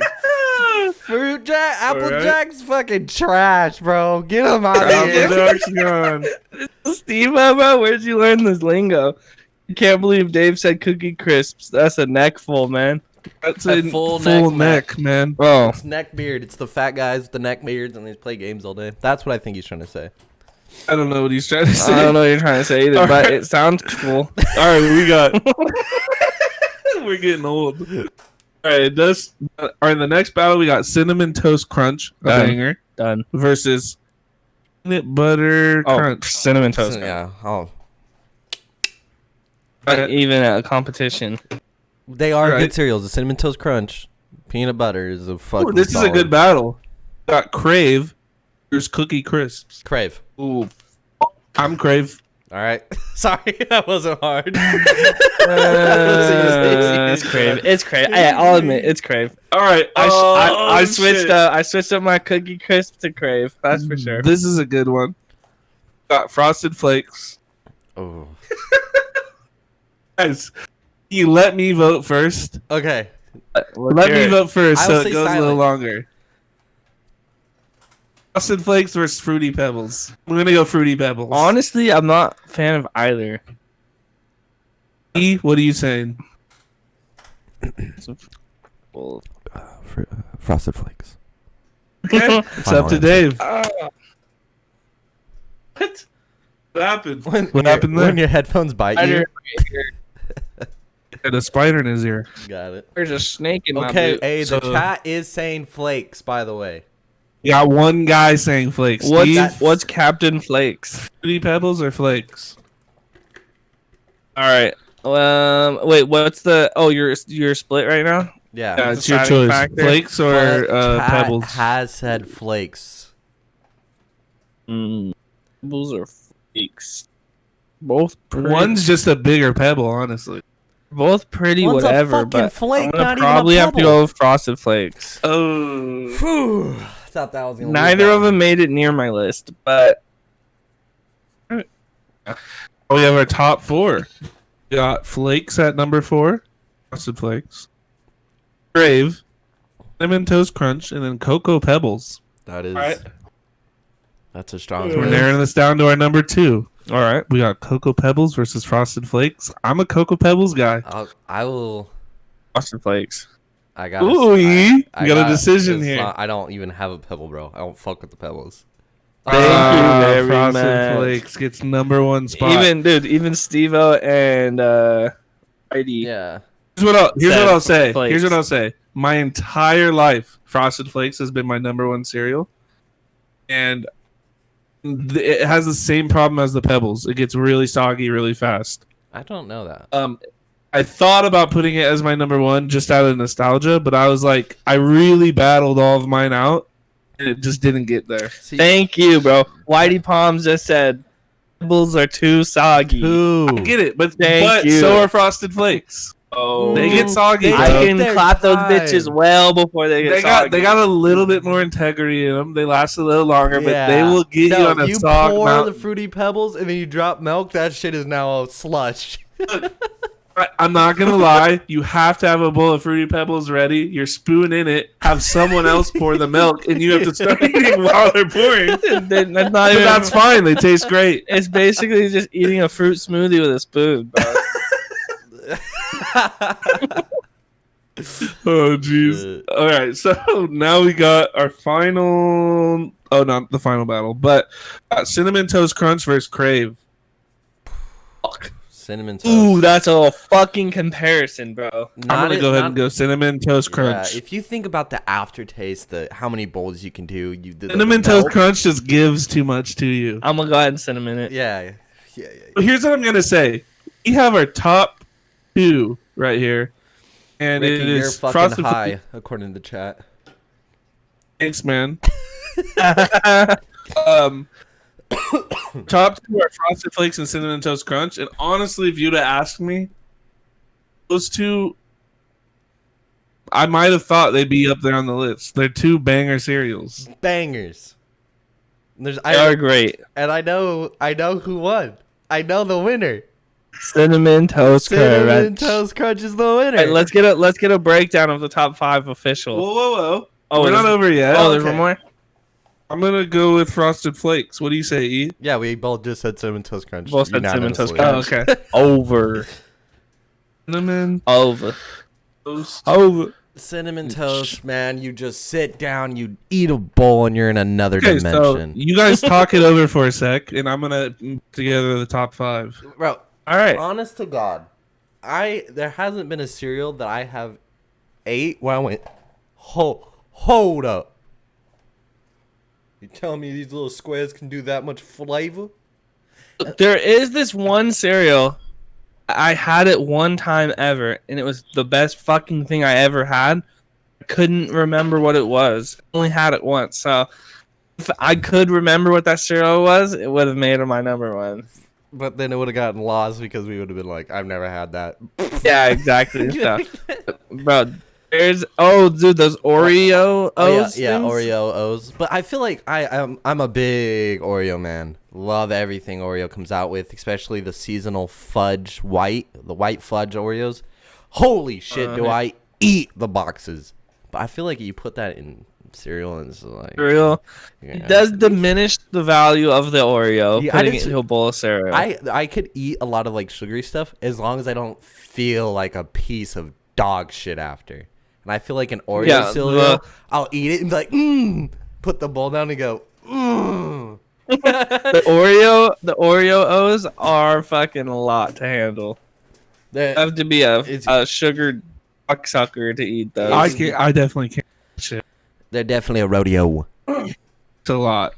Fruit Jack, Apple Alright. Jack's fucking trash, bro. Get him out of Apple here. Jacks gone. Steve, bro, where'd you learn this lingo? You can't believe Dave said Cookie Crisps. That's a neck full, man. That's A a full full neck, neck, man. Oh. It's neck beard. It's the fat guys with the neck beards and they play games all day. That's what I think he's trying to say. I don't know what he's trying to say. I don't know what you're trying to say either, but it sounds cool. All right, we got. We're getting old. All right, the next battle we got Cinnamon Toast Crunch, a Done. banger, Done. versus Peanut Butter Crunch. Cinnamon Toast. Yeah. Oh, Not even a competition. they are Right. good cereals. The Cinnamon Toast Crunch, peanut butter is a fucking. Ooh, this is a solid. good battle. We got Crave versus Cookie Crisps. Crave. Ooh. I'm Crave. All right. Sorry, that wasn't hard. It's Crave. It's Crave. Hey, I'll admit, it's Crave. All right, I switched shit. I switched up my Cookie Crisp to Crave. That's for sure. This is a good one. Got Frosted Flakes. Oh. Guys, you let me vote first. Okay. Let me vote first, I'll so say it goes a silent. little longer. Frosted Flakes versus Fruity Pebbles. I'm gonna go Fruity Pebbles. Honestly, I'm not a fan of either. E, what are you saying? Well, Frosted Flakes. Okay, it's Final up to answer. Dave. what? What happened? When What happened When there? your headphones bite I you. Had a spider in his ear. Got it. There's a snake in my Okay, boot. hey, the So- chat is saying flakes, by the way. You got one guy saying Flakes. Steve, What's Captain Flakes? Fruity Pebbles or Flakes? All right. Wait. What's the? Oh, you're split right now. Yeah. Yeah, It's it's your deciding choice. factor. Flakes or But chat Pebbles? has said flakes. Pebbles or flakes? Both pretty. One's just a bigger pebble, honestly. both pretty. One's a whatever. fucking But flake, I'm gonna not even a probably have to pebble. go with Frosted Flakes. Oh. Whew. Thought that was gonna Neither lose of that them made it near my list, but We have our top 4. We got Flakes at number 4. Frosted Flakes. Crave. Cinnamon Toast Crunch. And then Cocoa Pebbles. one. That is. Alright. That's a strong. We're one. narrowing this down to our number 2. All right. We got Cocoa Pebbles versus Frosted Flakes. I'm a Cocoa Pebbles guy. I will. Frosted Flakes. I got. Ooh, you got a decision it's here. not- I don't even have a pebble, bro. I don't fuck with the pebbles. Thank you very Frosted much. Flakes gets number 1 spot. Even Steve-O and Heidi. Yeah. Here's what I'll say. Flakes. Here's what I'll say. My entire life, Frosted Flakes has been my number 1 cereal, and it has the same problem as the Pebbles. It gets really soggy really fast. I don't know that. I thought about putting it as my number 1 just out of nostalgia, but I was like, I really battled all of mine out, and it just didn't get there. See, Thank you, bro. Whitey Palms just said pebbles are too soggy. who? I get it, but Thank you. so are Frosted Flakes. Oh, They get soggy. They I bro. take can their clap those time. bitches well before they get soggy. They got a little bit more integrity in them. They last a little longer, but they will get you on a you sog pour mountain. the fruity pebbles and then you drop milk. That shit is now a slush. I'm not gonna lie. You have to have a bowl of Fruity Pebbles ready. You're spoon in it. Have someone else pour the milk, and you have to start eating while they're pouring. That's fine. They taste great. It's basically just eating a fruit smoothie with a spoon, bro. Oh jeez. All right, so now we got our final. Oh, not the final battle, but Cinnamon Toast Crunch versus Crave. Fuck. Cinnamon Toast. Ooh, that's a fucking comparison, bro. I'm gonna go ahead and go Cinnamon Toast Crunch. Yeah, if you think about the aftertaste, how many bowls you can do, Cinnamon Toast Crunch just gives too much to you. I'm gonna go ahead and cinnamon it. Yeah. But here's what I'm gonna say: we have our top 2 right here, and Ricky, it is you're fucking high, according to the chat. Thanks, man. Top 2 are Frosted Flakes and Cinnamon Toast Crunch. And honestly, if you'd have asked me, those 2, I might have thought they'd be up there on the list. They're 2 banger cereals. Bangers. They are great. And I know who won. I know the winner. Cinnamon Toast Crunch. Cinnamon Toast Crunch is the winner. Hey, let's get a breakdown of the top 5 official. Whoa. Oh, we're not over yet. Oh, there's one more? I'm going to go with Frosted Flakes. What do you say, E? Yeah, we both just said Cinnamon Toast Crunch. Both said Cinnamon Toast Crunch. Oh, okay. Over. Cinnamon Over. Cinnamon Toast, man. You just sit down, you eat a bowl, and you're in another dimension. So you guys talk it over for a sec, and I'm going to put together the top 5. Bro, all right. Honest to God, there hasn't been a cereal that I have ate where I went, hold up. You telling me these little squares can do that much flavor? There is this one cereal. I had it one time ever, and it was the best fucking thing I ever had. I couldn't remember what it was. I only had it once, so if I could remember what that cereal was, it would have made it my number 1. But then it would have gotten lost because we would have been like, I've never had that. Yeah, exactly. So, bro, those Oreo O's. Yeah, Oreo O's. But I feel like I'm a big Oreo man. Love everything Oreo comes out with, especially the seasonal fudge the white fudge Oreos. Holy shit, do I eat the boxes. But I feel like you put that in cereal and it's like... Cereal? Yeah. It does diminish the value of the Oreo, putting it into a bowl of cereal. I could eat a lot of like sugary stuff as long as I don't feel like a piece of dog shit after. And I feel like an Oreo cereal, I'll eat it and be like, put the bowl down and go, The Oreo O's are fucking a lot to handle. You have to be a sugar sucker to eat those. I definitely can't. Shit. They're definitely a rodeo. It's a lot.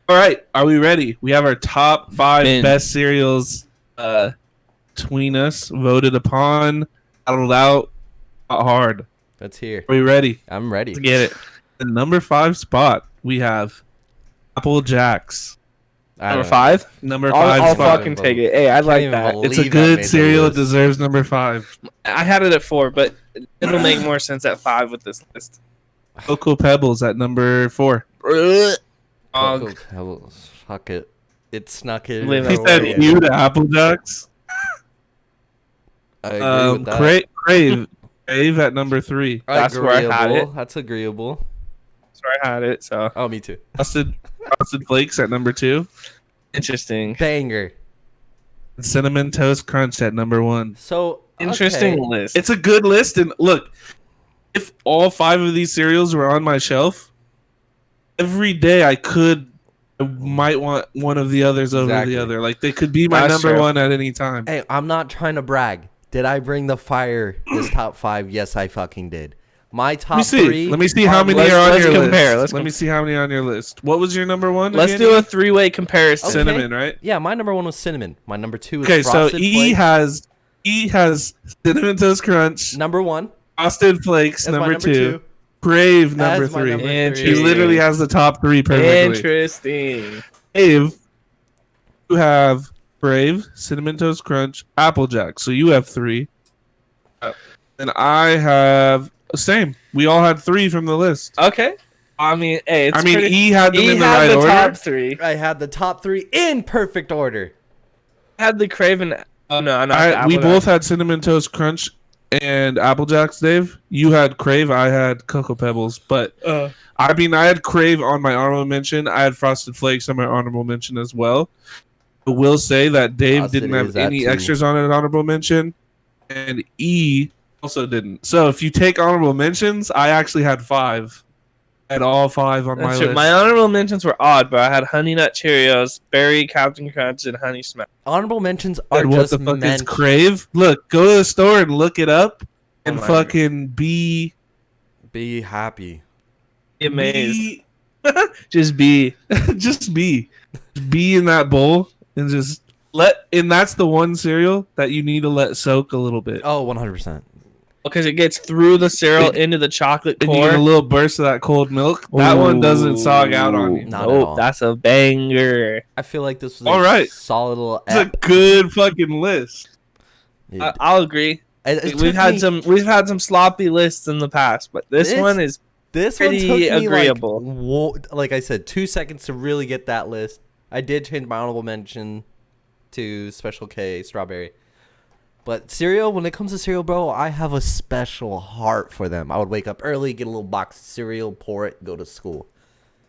All right, are we ready? We have our top 5 best cereals between us, voted upon, battled out, hard. Let's hear. Are we ready? I'm ready. Let's get it. The number 5 spot, we have Apple Jacks. Number 5? Number 5 I'll spot. fucking take it. Hey, I like that. It's a good cereal. It deserves number 5. I had it at 4, but it'll make more sense at 5 with this list. Cocoa Pebbles at number 4. Cocoa Pebbles. Fuck it. It snuck in. He said you to Apple Jacks. I agree with that. Crave at number 3. That's where I had it. That's agreeable. That's where I had it. So. Oh, me too. Frosted Flakes at number 2. Interesting. Banger. Cinnamon Toast Crunch at number 1. So interesting list. It's a good list, and look, if all 5 of these cereals were on my shelf, every day I might want one of the others over the other. Like they could be my number 1 at any time. Hey, I'm not trying to brag. Did I bring the fire this top 5? Yes, I fucking did. My top 3. Let me see how many are on your list. Let me see how many on your list. What was your number 1? Let's do a 3-way comparison. Okay. Cinnamon, right? Yeah, my number 1 was cinnamon. My number 2 is Frosted Flakes. E has Cinnamon Toast Crunch. Number 1. Frosted Flakes, number 2. Crave, number 3. He literally has the top 3 perfectly. Interesting. Dave, you have Crave, Cinnamon Toast Crunch, Apple Jacks. So you have 3. And I have the same. We all had 3 from the list. Okay. I mean, hey, he had them in the right order. Top 3. I had the top 3 in perfect order. I had the Crave and Oh no, we both had Cinnamon Toast Crunch and Apple Jacks, Dave. You had Crave, I had Cocoa Pebbles. But I had Crave on my honorable mention. I had Frosted Flakes on my honorable mention as well. I will say that Dave didn't have any extras on an honorable mention, and E also didn't. So if you take honorable mentions, I actually had 5. I had all 5 on my list. My honorable mentions were odd, but I had Honey Nut Cheerios, Berry, Captain Crunch, and Honey Smash. Honorable mentions are what just the fuck is Crave? Look, go to the store and look it up, and fucking be happy. Be amazed. Just be. Just be in that bowl and just and that's the one cereal that you need to let soak a little bit. Oh, 100%. Because it gets through the cereal into the chocolate core. And you get a little burst of that cold milk. That one doesn't sog out on you. Nope, that's a banger. I feel like this was a solid little. It's a good fucking list. Yeah. I'll agree. We've had some sloppy lists in the past, but this one is pretty agreeable. Like I said, 2 seconds to really get that list. I did change my honorable mention to Special K Strawberry. But cereal, when it comes to cereal, bro, I have a special heart for them. I would wake up early, get a little box of cereal, pour it, go to school.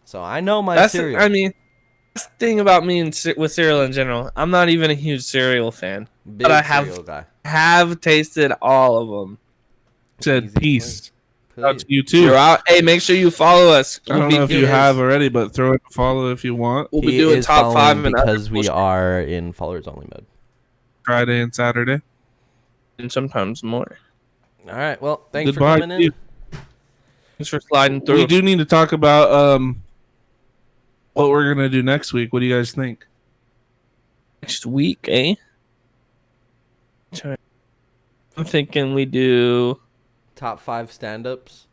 So I know my cereal. That's the thing about me with cereal in general. I'm not even a huge cereal fan. But I have tasted all of them. Said peace. Out to you too. You're out. Hey, make sure you follow us. I don't know if you have already, but throw it a follow if you want. We'll be doing top 5 because we are in followers only mode. Friday and Saturday. And sometimes more. All right. Well, thanks for coming in. Thanks for sliding through. We do need to talk about what we're gonna do next week. What do you guys think? Next week, eh? I'm thinking we do top 5 stand-ups.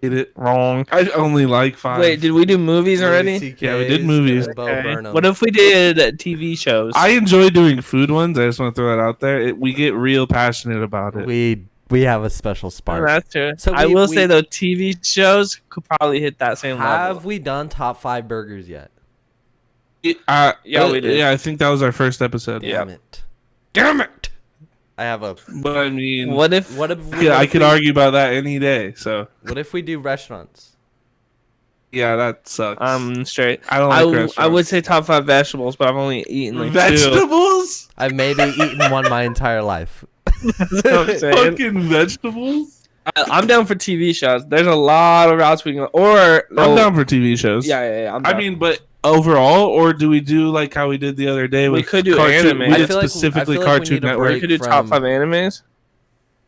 Hit it wrong. I only like 5. Wait, did we do movies already? Yeah, we did movies. Okay. What if we did TV shows? I enjoy doing food ones. I just want to throw that out there. We get real passionate about it. We have a special spark. Oh, that's true. So I will say though, TV shows could probably hit that same level. Have we done top 5 burgers yet? Yeah, we did. Yeah, I think that was our first episode. Damn it! I have a. But I mean, what if? I could argue about that any day. So what if we do restaurants? Yeah, that sucks. I'm straight. I don't like restaurants. I would say top 5 vegetables, but I've only eaten like vegetables. 2. I've maybe eaten one my entire life. That's what I'm saying. Fucking vegetables. I'm down for TV shows. There's a lot of routes we can go. Or I'm down for TV shows. Yeah. I mean, but overall, or do we do like how we did the other day? We could do anime. We did specifically Cartoon Network. We could do top 5 animes.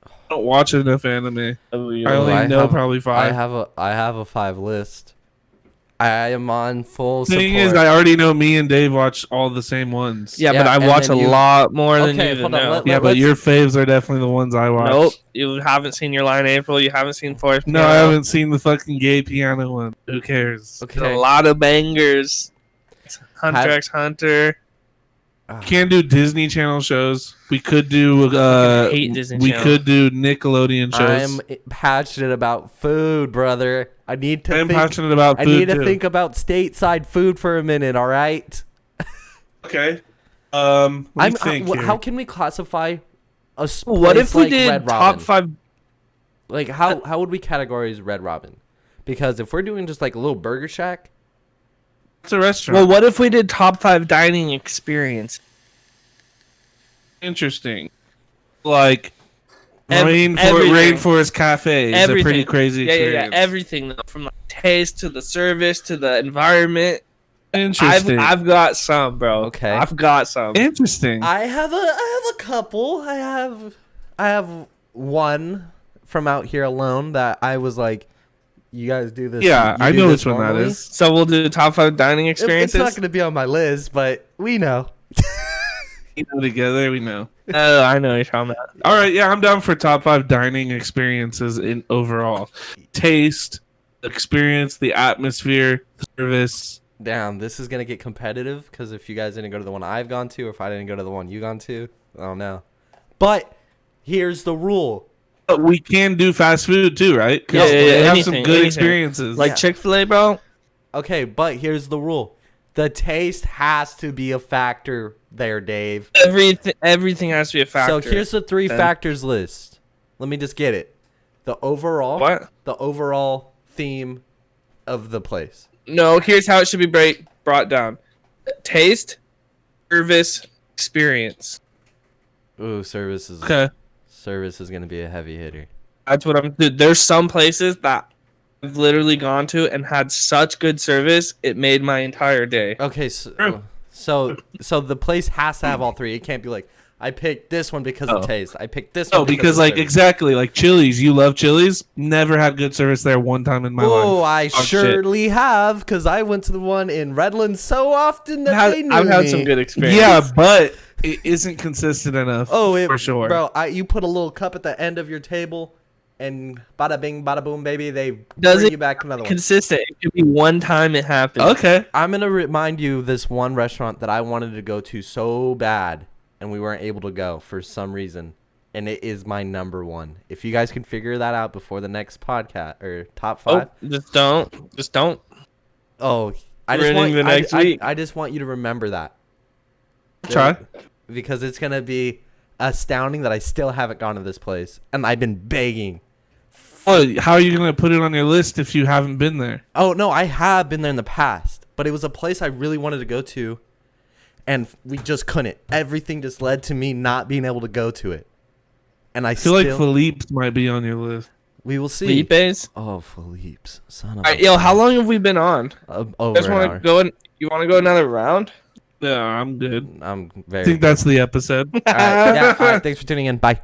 I don't watch enough anime. I only know probably 5. I have a 5 list. I am on full support. The thing is, I already know me and Dave watch all the same ones. Yeah, but I watch a lot more than you. But your faves are definitely the ones I watch. Nope. You haven't seen Your Lie in April. You haven't seen Forest No, I haven't seen the fucking gay piano one. Who cares? Okay. There's a lot of bangers. Hunter x Hunter. Can't do Disney Channel shows. We could do I hate Disney Channel. could do Nickelodeon shows. I'm passionate about food, brother. I need to passionate about food. I need to think about stateside food for a minute, all right? Okay. How can we classify a what if we like did top 5? Like how would we categorize Red Robin? Because if we're doing just like a little burger shack, it's a restaurant. Well, what if we did top 5 dining experience? Interesting. Like Rainforest Cafe is a pretty crazy experience. Yeah, everything though, from like taste to the service to the environment. Interesting. I've got some, bro. Okay, I've got some. Interesting. I have a couple. I have one from out here alone that I was like, you guys do this. Yeah, I know which one that is. So we'll do top 5 dining experiences. It's not going to be on my list, but we know. Together, we know. Oh, I know what you're talking about. All right, yeah, I'm down for top 5 dining experiences in overall taste, experience, the atmosphere, the service. Damn, this is gonna get competitive because if you guys didn't go to the one I've gone to, or if I didn't go to the one you gone to, I don't know. But here's the rule: we can do fast food too, right? Yeah, they have some good experiences, like Chick-fil-A, bro. Okay, but here's the rule: The taste has to be a factor there, Dave. Everything has to be a factor. So here's the 3 factors list. Let me just get it. The overall theme of the place. No, here's how it should be brought down. Taste, service, experience. Ooh, service is okay. Service is going to be a heavy hitter. That's what dude, there's some places that I've literally gone to and had such good service, it made my entire day. Okay, so the place has to have all 3. It can't be like, I picked this one because of taste. I picked this one because like, exactly, like Chili's. You love Chili's. Never had good service there one time in my life. Oh, I surely have, because I went to the one in Redlands so often that they knew I've had me. some good experience. Yeah, but it isn't consistent enough. For sure. Bro, you put a little cup at the end of your table, and bada bing, bada boom, baby, they bring you back another one. Consistent. It could be one time it happened. Okay. I'm going to remind you of this one restaurant that I wanted to go to so bad, and we weren't able to go for some reason. And it is my number 1. If you guys can figure that out before the next podcast or top 5. Oh, just don't. Oh, I just want you to remember that. Try. Because it's going to be astounding that I still haven't gone to this place. And I've been begging. Well, how are you going to put it on your list if you haven't been there? Oh, no, I have been there in the past. But it was a place I really wanted to go to. And we just couldn't. Everything just led to me not being able to go to it. And I feel like Philippe's might be on your list. We will see. Felipe's? Oh, Philippe's. Son of a... Yo, how long have we been on? Over an hour. You want to go another round? Yeah, I'm good. I'm very I think that's the episode. All right, thanks for tuning in. Bye.